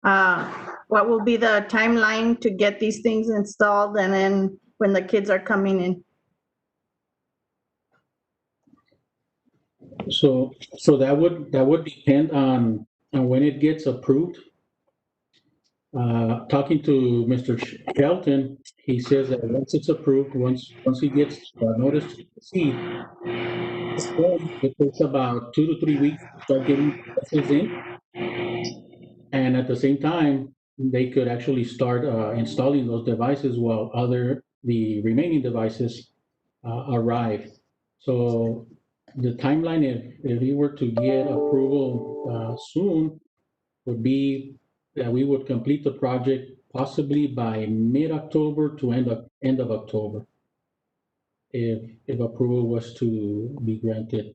What will be the timeline to get these things installed and then when the kids are coming in? So that would depend on when it gets approved. Talking to Mr. Shelton, he says that once it's approved, once he gets notice to proceed, it takes about 2 to 3 weeks to start getting devices in, and at the same time, they could actually start installing those devices while the remaining devices arrive. So the timeline, if we were to get approval soon, would be that we would complete the project possibly by mid-October to end of October, if approval was to be granted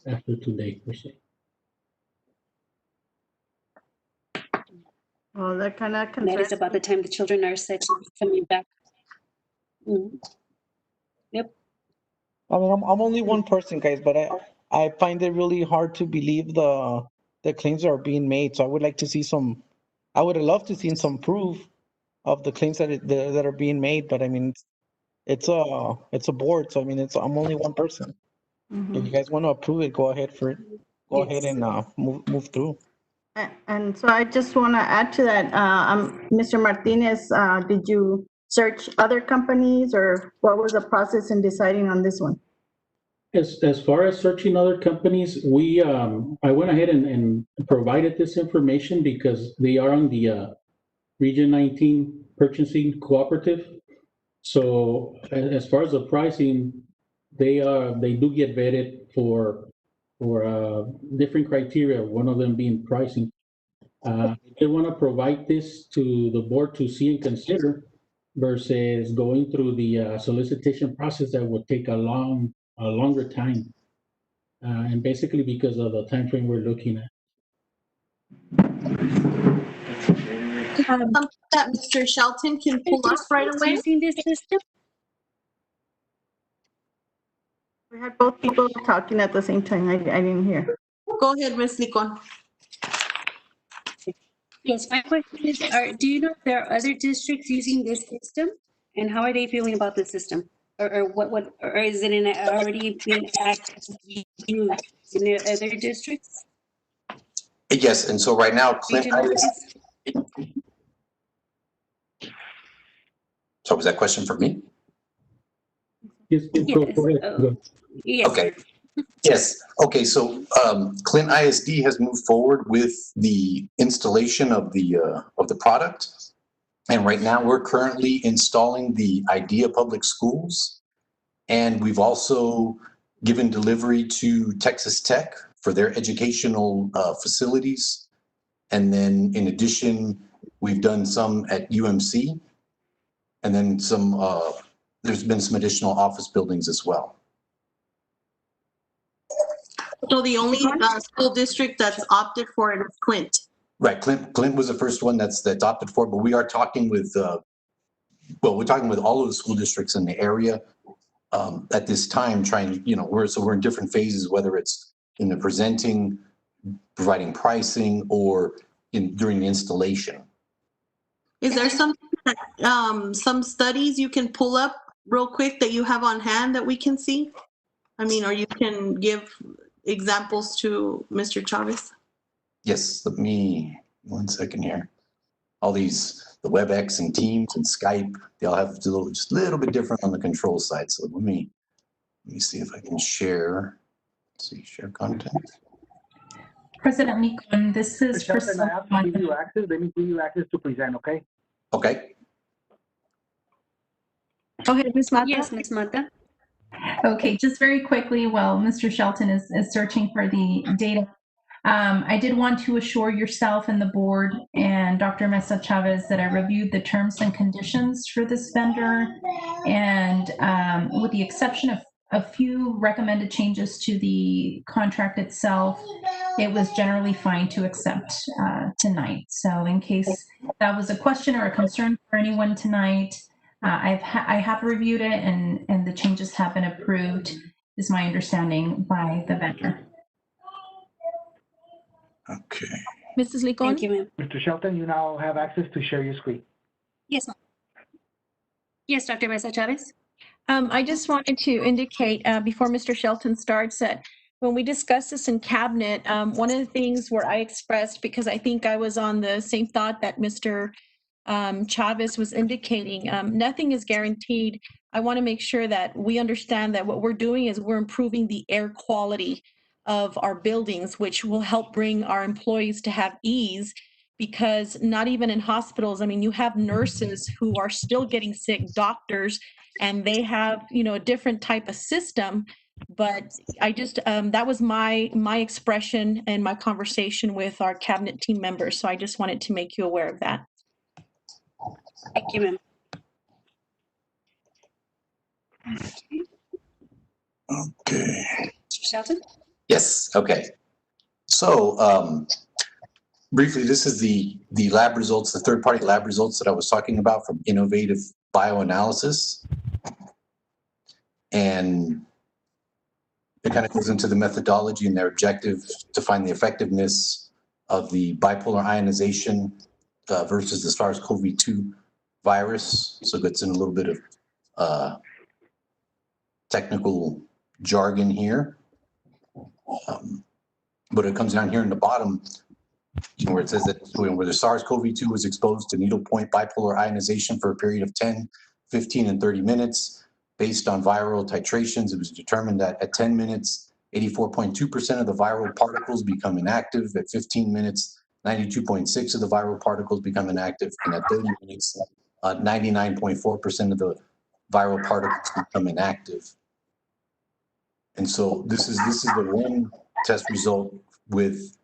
after today, per se. Well, that kind of And that is concerns about the time the children are set to be coming back. Mhm. Yep. I'm only one person, guys, but I find it really hard to believe the claims that are being made. So I would like to see I would have loved to see some proof of the claims that are being made. But it's a board, so I'm only one person. If you guys want to approve it, go ahead for it. Go ahead and move through. And so I just want to add to that, Mr. Martinez, did you search other companies or what was the process in deciding on this one? As far as searching other companies, I went ahead and provided this information because they are on the Region 19 Purchasing Cooperative. So as far as the pricing, they do get vetted for different criteria, one of them being pricing. They want to provide this to the board to see and consider versus going through the solicitation process that would take a longer time. And basically because of the time frame we're looking at. That Mr. Shelton can pull up right away. Using this system? We had both people talking at the same time. I didn't hear. Go ahead, Ms. Licon. Yes, my question is, do you know if there are other districts using this system? And how are they feeling about the system? Or is it already being actively used in the other districts? Yes, and so right now, Clint, Regional office? so was that question for me? Yes, go ahead. Go. Yes, Okay. sir. Yes. Okay. So Clint I.S.D. has moved forward with the installation of the product, and right now we're currently installing the IDEA Public Schools, and we've also given delivery to Texas Tech for their educational facilities, and then in addition, we've done some at UMC, and then some. There's been some additional office buildings as well. So the only school district that's opted for it is Clint. Right, Clint was the first one that's opted for, but we are talking with, we're talking with all of the school districts in the area at this time, trying, we're in different phases, whether it's in the presenting, providing pricing, or during the installation. Is there some studies you can pull up real quick that you have on hand that we can see? I mean, or you can give examples to Mr. Chavez? Yes, let me, 1 second here. All these, the WebEx and Teams and Skype, they all have just a little bit different on the control side. So let me see if I can share. Let's see, share content. President Nicon, this is for I have to give you access. Let me give you access to present, okay? Okay. Go ahead, Ms. Mata. Yes, Ms. Mata. Okay, just very quickly, while Mr. Shelton is searching for the data, I did want to assure yourself and the board and Dr. Mesa Chavez that I reviewed the terms and conditions for this vendor, and with the exception of a few recommended changes to the contract itself, it was generally fine to accept tonight. So in case that was a question or a concern for anyone tonight, I have reviewed it, and the changes have been approved, is my understanding, by the vendor. Okay. Mrs. Licon? Thank you, ma'am. Mr. Shelton, you now have access to share your screen. Yes, ma'am. Yes, Dr. Mesa Chavez. I just wanted to indicate before Mr. Shelton starts that when we discussed this in cabinet, one of the things where I expressed, because I think I was on the same thought that Mr. Chavez was indicating, nothing is guaranteed. I want to make sure that we understand that what we're doing is we're improving the air quality of our buildings, which will help bring our employees to have ease, because not even in hospitals, I mean, you have nurses who are still getting sick, doctors, and they have, a different type of system. But I just, that was my expression and my conversation with our cabinet team members. So I just wanted to make you aware of that. Thank you, ma'am. Okay. Mr. Shelton? Yes, okay. So briefly, this is the lab results, the third-party lab results that I was talking about from Innovative Bioanalysis. And it kind of goes into the methodology and their objective to find the effectiveness of the bipolar ionization versus the SARS-CoV-2 virus. So it gets in a little bit of technical jargon here. But it comes down here in the bottom, where it says that where the SARS-CoV-2 was exposed to needle point bipolar ionization for a period of 10, 15, and 30 minutes. Based on viral titrations, it was determined that at 10 minutes, 84.2% of the viral particles become inactive. At 15 minutes, 92.6% of the viral particles become inactive. And at 30 minutes, 99.4% of the viral particles become inactive. And so this is the one test result with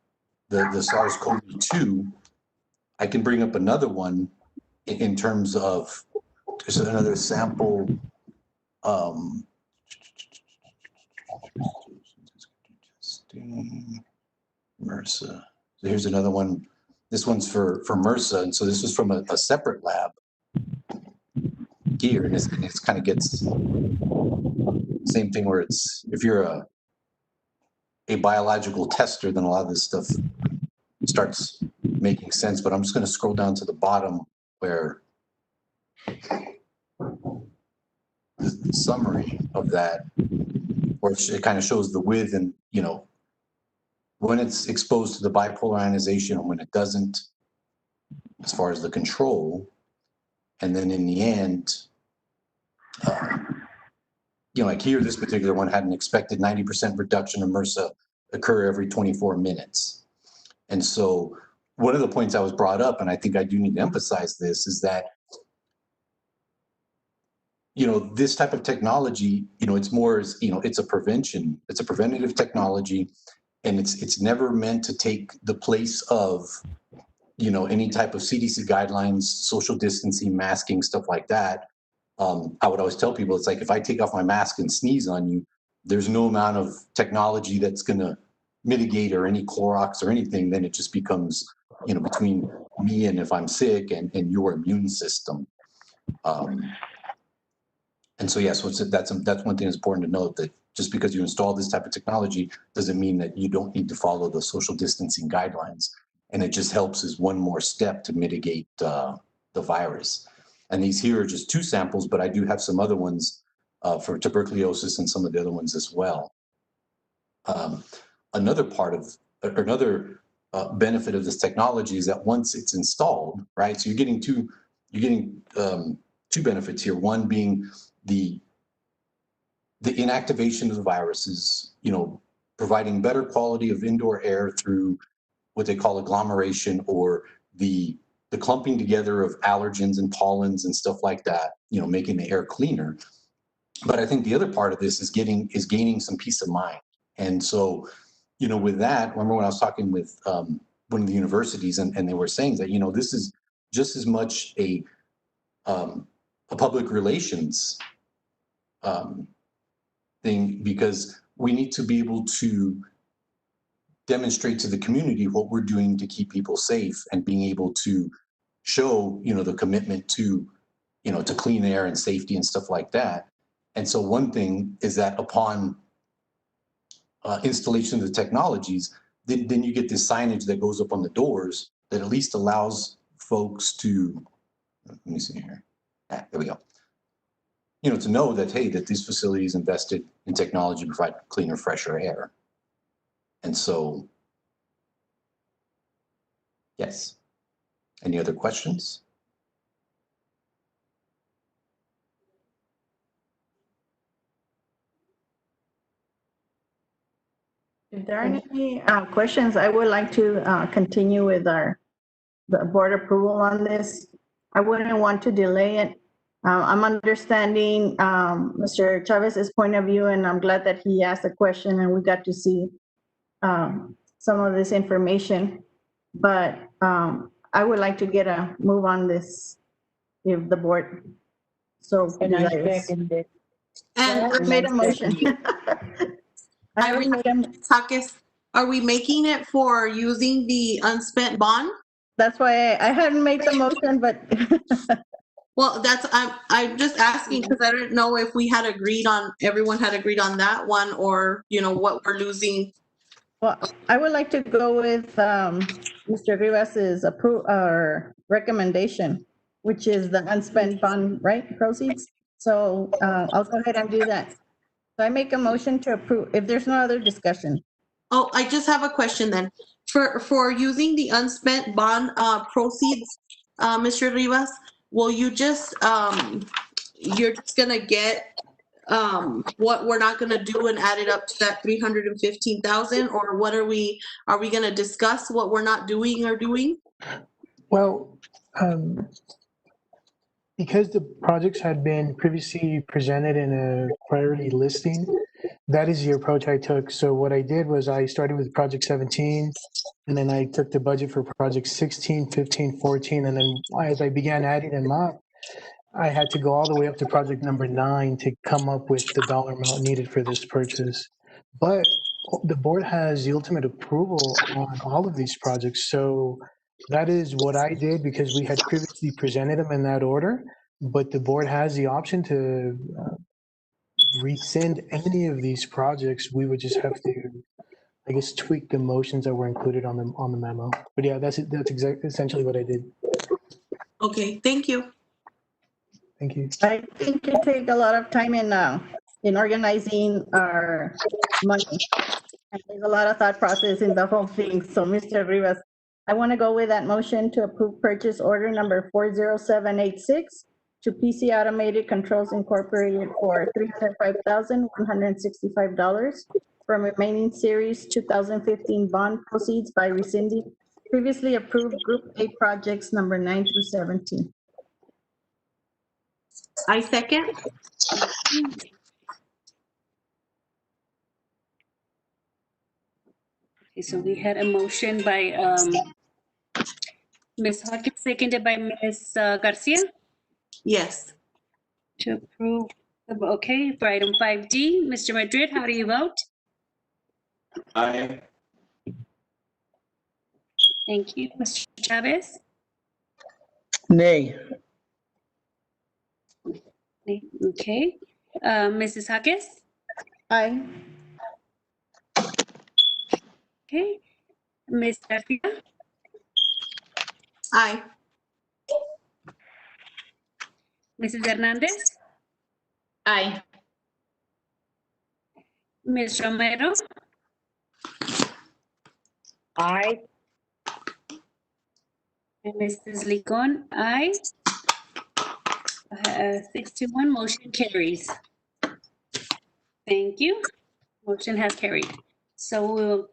the SARS-CoV-2. I can bring up another one in terms of, there's another sample. MRSA. So here's another one. This one's for MRSA, and so this was from a separate lab here, and it's kind of gets same thing where it's, if you're a biological tester, then a lot of this stuff starts making sense. But I'm just going to scroll down to the bottom where the summary of that, or it kind of shows the width and, you know, when it's exposed to the bipolar ionization and when it doesn't, as far as the control. And then in the end, you know, like here, this particular one had an expected 90% reduction in MRSA occur every 24 minutes. And so one of the points I was brought up, and I think I do need to emphasize this, is that, you know, this type of technology, you know, it's more, you know, it's a preventative technology, and it's never meant to take the place of, you know, any type of CDC guidelines, social distancing, masking, stuff like that. I would always tell people, it's like, if I take off my mask and sneeze on you, there's no amount of technology that's going to mitigate, or any Clorox or anything. Then it just becomes, you know, between me and if I'm sick and your immune system. And so, yes, that's one thing that's important to note, that just because you install this type of technology doesn't mean that you don't need to follow the social distancing guidelines. And it just helps as one more step to mitigate the virus. And these here are just 2 samples, but I do have some other ones for tuberculosis and some of the other ones as well. Another benefit of this technology is that once it's installed, right? So you're getting two benefits here. One being the inactivation of the viruses, you know, providing better quality of indoor air through what they call agglomeration, or the clumping together of allergens and pollens and stuff like that, you know, making the air cleaner. But I think the other part of this is gaining some peace of mind. And so, you know, with that, remember when I was talking with one of the universities, and they were saying that, you know, this is just as much a public relations thing, because we need to be able to demonstrate to the community what we're doing to keep people safe, and being able to show, you know, the commitment to, you know, to clean air and safety and stuff like that. And so one thing is that upon installation of the technologies, then you get this signage that goes up on the doors that at least allows folks to, let me see here. There we go. You know, to know that, hey, that these facilities invested in technology to provide cleaner, fresher air. And so, yes. Any other questions? If there aren't any questions, I would like to continue with the board approval on this. I wouldn't want to delay it. I'm understanding Mr. Chavez's point of view, and I'm glad that he asked a question and we got to see some of this information. But I would like to get a move on this if the board so desires. And I made a motion. Takis, are we making it for using the unspent bond? That's why I hadn't made the motion, but well, I'm just asking because I didn't know if we had everyone had agreed on that one, or, you know, what we're losing. Well, I would like to go with Mr. Rivas's recommendation, which is the unspent bond, right, proceeds. So I'll go ahead and do that. So I make a motion to approve, if there's no other discussion. Oh, I just have a question then. For using the unspent bond proceeds, Mr. Rivas, will you just, you're just gonna get what we're not gonna do and add it up to that 315,000, or what are we gonna discuss what we're not doing or doing? Well, because the projects had been previously presented in a priority listing, that is the approach I took. So what I did was I started with project 17, and then I took the budget for project 16, 15, 14, and then as I began adding them up, I had to go all the way up to project number 9 to come up with the dollar amount needed for this purchase. But the board has the ultimate approval on all of these projects. So that is what I did, because we had previously presented them in that order, but the board has the option to rescind any of these projects. We would just have to, I guess, tweak the motions that were included on the memo. But yeah, that's essentially what I did. Okay, thank you. Thank you. I think you take a lot of time in organizing our money. And there's a lot of thought process in the whole thing. So Mr. Rivas, I want to go with that motion to approve purchase order number 40786 to PC Automated Controls Incorporated for $305,165 from remaining series 2015 bond proceeds by rescinding previously approved Group A projects number 9 through 17. I second. Okay, so we had a motion by Ms. Hawkins, seconded by Ms. Garcia Yes. to approve. Okay, for item 5D, Mr. Madrid, how do you vote? Aye. Thank you. Mr. Chavez? Nay. Okay. Mrs. Hawkins? Aye. Okay. Ms. Garcia? Aye. Mrs. Hernandez? Aye. Ms. Romero? Aye. And Mrs. Licon, aye. 6-1, motion carries. Thank you. Motion has carried. So we'll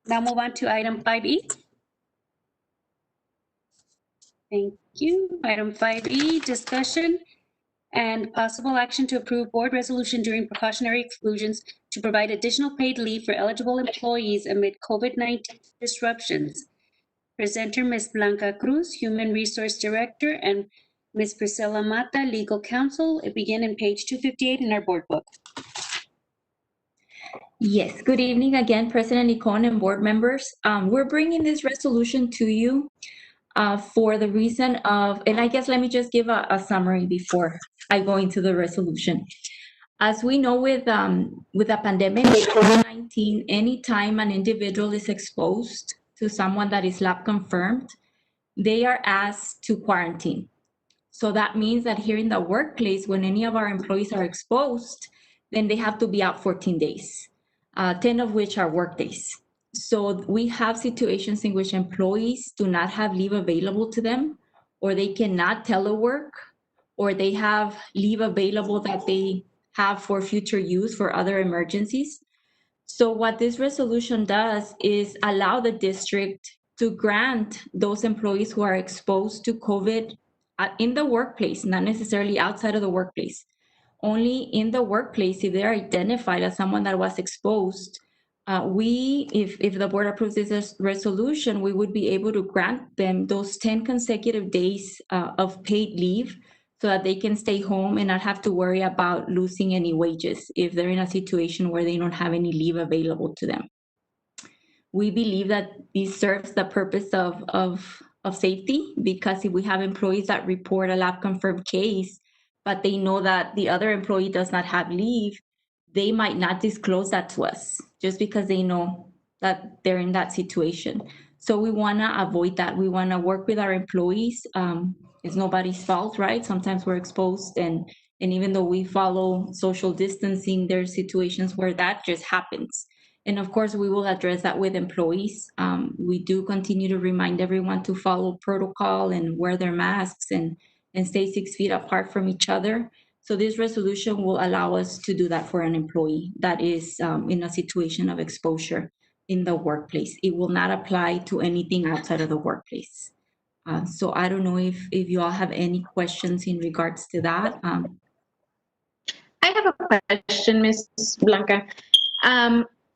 now move on to item 5E. Thank you. Item 5E, discussion and possible action to approve board resolution during precautionary exclusions to provide additional paid leave for eligible employees amid COVID-19 disruptions. Presenter, Ms. Blanca Cruz, Human Resource Director, and Ms. Priscilla Mata, Legal Counsel. It begin in page 258 in our board book. Yes, good evening again, President Licon and board members. We're bringing this resolution to you for the reason of, and I guess let me just give a summary before I go into the resolution. As we know with the pandemic, with COVID-19, anytime an individual is exposed to someone that is lab confirmed, they are asked to quarantine. So that means that here in the workplace, when any of our employees are exposed, then they have to be out 14 days, 10 of which are work days. So we have situations in which employees do not have leave available to them, or they cannot telework, or they have leave available that they have for future use for other emergencies. So what this resolution does is allow the district to grant those employees who are exposed to COVID in the workplace, not necessarily outside of the workplace, only in the workplace. If they're identified as someone that was exposed, if the board approves this resolution, we would be able to grant them those 10 consecutive days of paid leave so that they can stay home and not have to worry about losing any wages if they're in a situation where they don't have any leave available to them. We believe that this serves the purpose of safety, because if we have employees that report a lab confirmed case, but they know that the other employee does not have leave, they might not disclose that to us just because they know that they're in that situation. So we want to avoid that. We want to work with our employees. It's nobody's fault, right? Sometimes we're exposed, and even though we follow social distancing, there's situations where that just happens. And of course, we will address that with employees. We do continue to remind everyone to follow protocol and wear their masks and stay 6 feet apart from each other. So this resolution will allow us to do that for an employee that is in a situation of exposure in the workplace. It will not apply to anything outside of the workplace. So I don't know if you all have any questions in regards to that. I have a question, Ms. Blanca.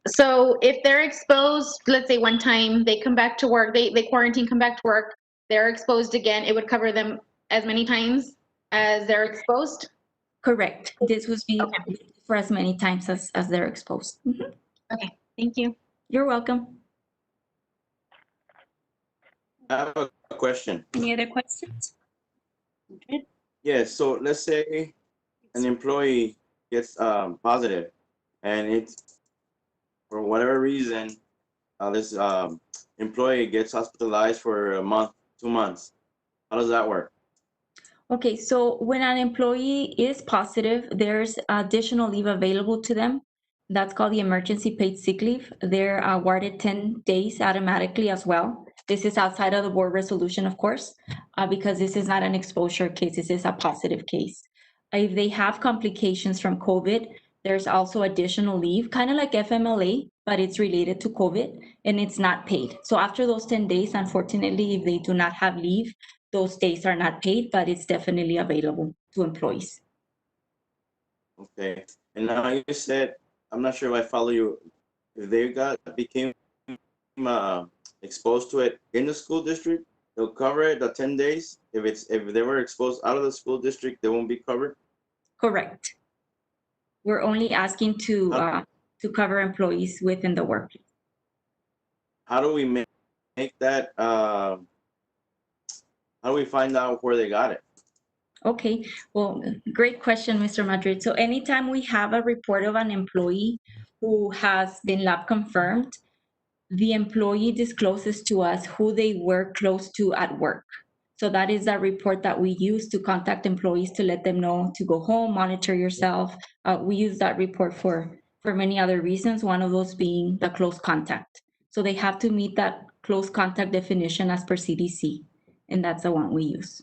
So if they're exposed, let's say one time they come back to work, they quarantine, come back to work, they're exposed again, it would cover them as many times as they're exposed? Correct. This would be for as many times as they're exposed. Mm-hmm. Okay, thank you. You're welcome. I have a question. Any other questions? Okay. Yes, so let's say an employee gets positive, and it's for whatever reason, this employee gets hospitalized for a month, 2 months. How does that work? Okay, so when an employee is positive, there's additional leave available to them. That's called the emergency paid sick leave. They're awarded 10 days automatically as well. This is outside of the board resolution, of course, because this is not an exposure case. This is a positive case. If they have complications from COVID, there's also additional leave, kind of like FMLA, but it's related to COVID and it's not paid. So after those 10 days, unfortunately, if they do not have leave, those days are not paid, but it's definitely available to employees. Okay. And now you said, I'm not sure if I follow you. If they became exposed to it in the school district, they'll cover it the 10 days. If they were exposed out of the school district, they won't be covered. Correct. We're only asking to cover employees within the workplace. How do we make that? How do we find out where they got it? Okay, well, great question, Mr. Madrid. So anytime we have a report of an employee who has been lab confirmed, the employee discloses to us who they were close to at work. So that is that report that we use to contact employees to let them know to go home, monitor yourself. We use that report for many other reasons, one of those being the close contact. So they have to meet that close contact definition as per CDC, and that's the one we use.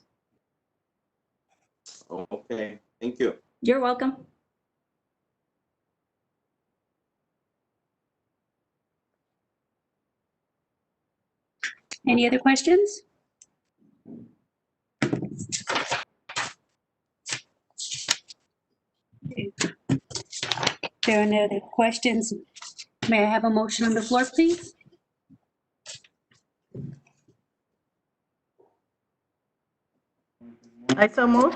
Okay, thank you. You're welcome. Any other questions? There are no other questions. May I have a motion on the floor, please? I so move.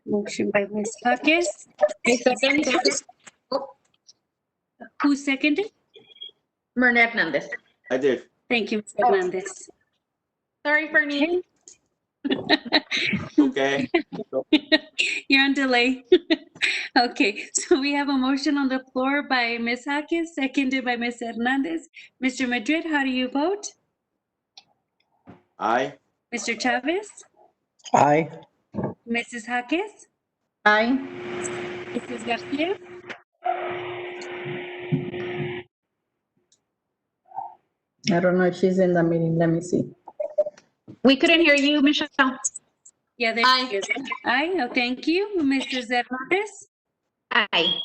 Motion by Ms. Huckes. I second. Who seconded? Myrna Hernandez. I did. Thank you, Ms. Hernandez. Sorry, Fernie. Okay. You're on delay. Okay, so we have a motion on the floor by Ms. Huckes, seconded by Ms. Hernandez. Mr. Madrid, how do you vote? Aye. Mr. Chavez? Aye. Mrs. Huckes? Aye. Mrs. Garcia? I don't know if she's in the meeting. Let me see. We couldn't hear you, Michelle. Yeah, there she is. Aye, oh, thank you. Mrs. Hernandez? Aye.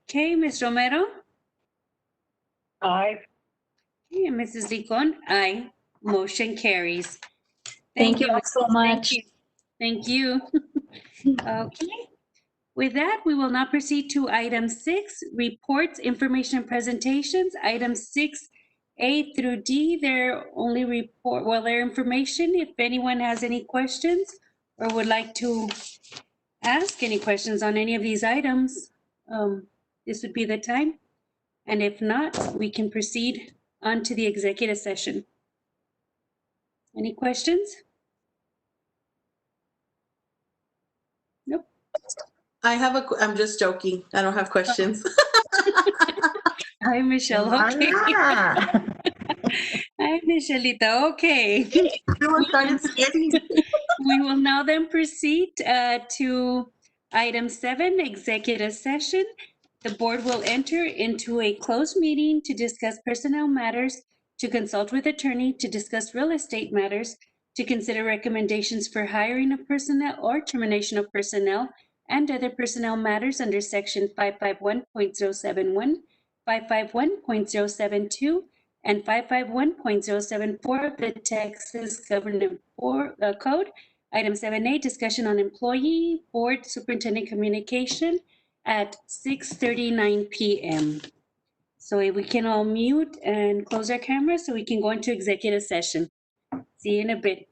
Okay, Ms. Romero? Aye. Okay, and Mrs. Licon? Aye. Motion carries. Thank you all so much. Thank you. Okay. With that, we will now proceed to item 6, reports, information, and presentations. Item 6A through D, they're only report, well, they're information. If anyone has any questions or would like to ask any questions on any of these items, this would be the time. And if not, we can proceed on to the executive session. Any questions? Nope. I'm just joking. I don't have questions. Hi, Michelle. Okay. Hi, Michelita. Okay. Everyone started scaring. We will now then proceed to item 7, executive session. The board will enter into a closed meeting to discuss personnel matters, to consult with attorney, to discuss real estate matters, to consider recommendations for hiring of personnel or termination of personnel, and other personnel matters under section 551.071, 551.072, and 551.074 of the Texas Government Code. Item 7A, discussion on employee board superintendent communication at 6:39 p.m. So if we can all mute and close our cameras so we can go into executive session. See you in a bit.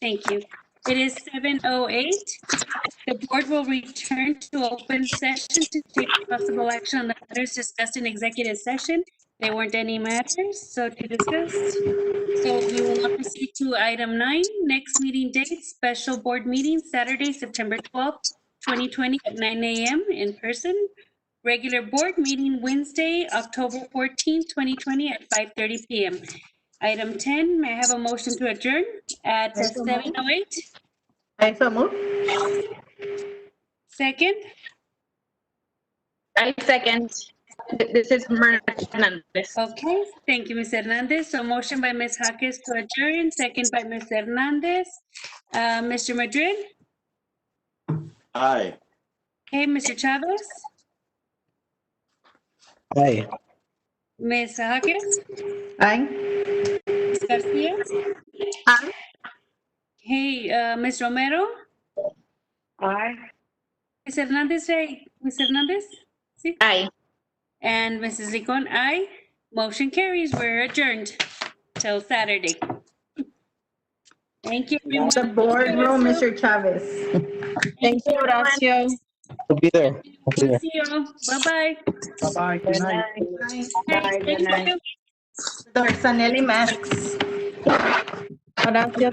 Thank you. It is 7:08. The board will return to open session to take possible action on the matters discussed in executive session. There weren't any matters, so to discuss. So we will now proceed to item 9, next meeting date, special board meeting, Saturday, September 12th, 2020 at 9 a.m. in person. Regular board meeting Wednesday, October 14th, 2020 at 5:30 p.m. Item 10, may I have a motion to adjourn at 7:08? I so move. Second? I second. This is Myrna Hernandez. Okay, thank you, Ms. Hernandez. So motion by Ms. Jaques to adjourn, second by Ms. Hernandez. Mr. Madrid? Aye. Okay, Mr. Chavez? Aye. Ms. Jaques? Aye. Ms. Garcia? Aye. Hey, Ms. Romero? Aye. Ms. Hernandez, right? Ms. Hernandez? Sí. Aye. And Mrs. Licon, aye. Motion carries. We're adjourned till Saturday. Thank you, everyone. The boardroom, Mr. Chavez. Thank you, Horacio. I'll be there. I'll be there. See you. Bye-bye. Bye-bye. Good night. Hey, thank you. Our Sanelli masks. Horacio,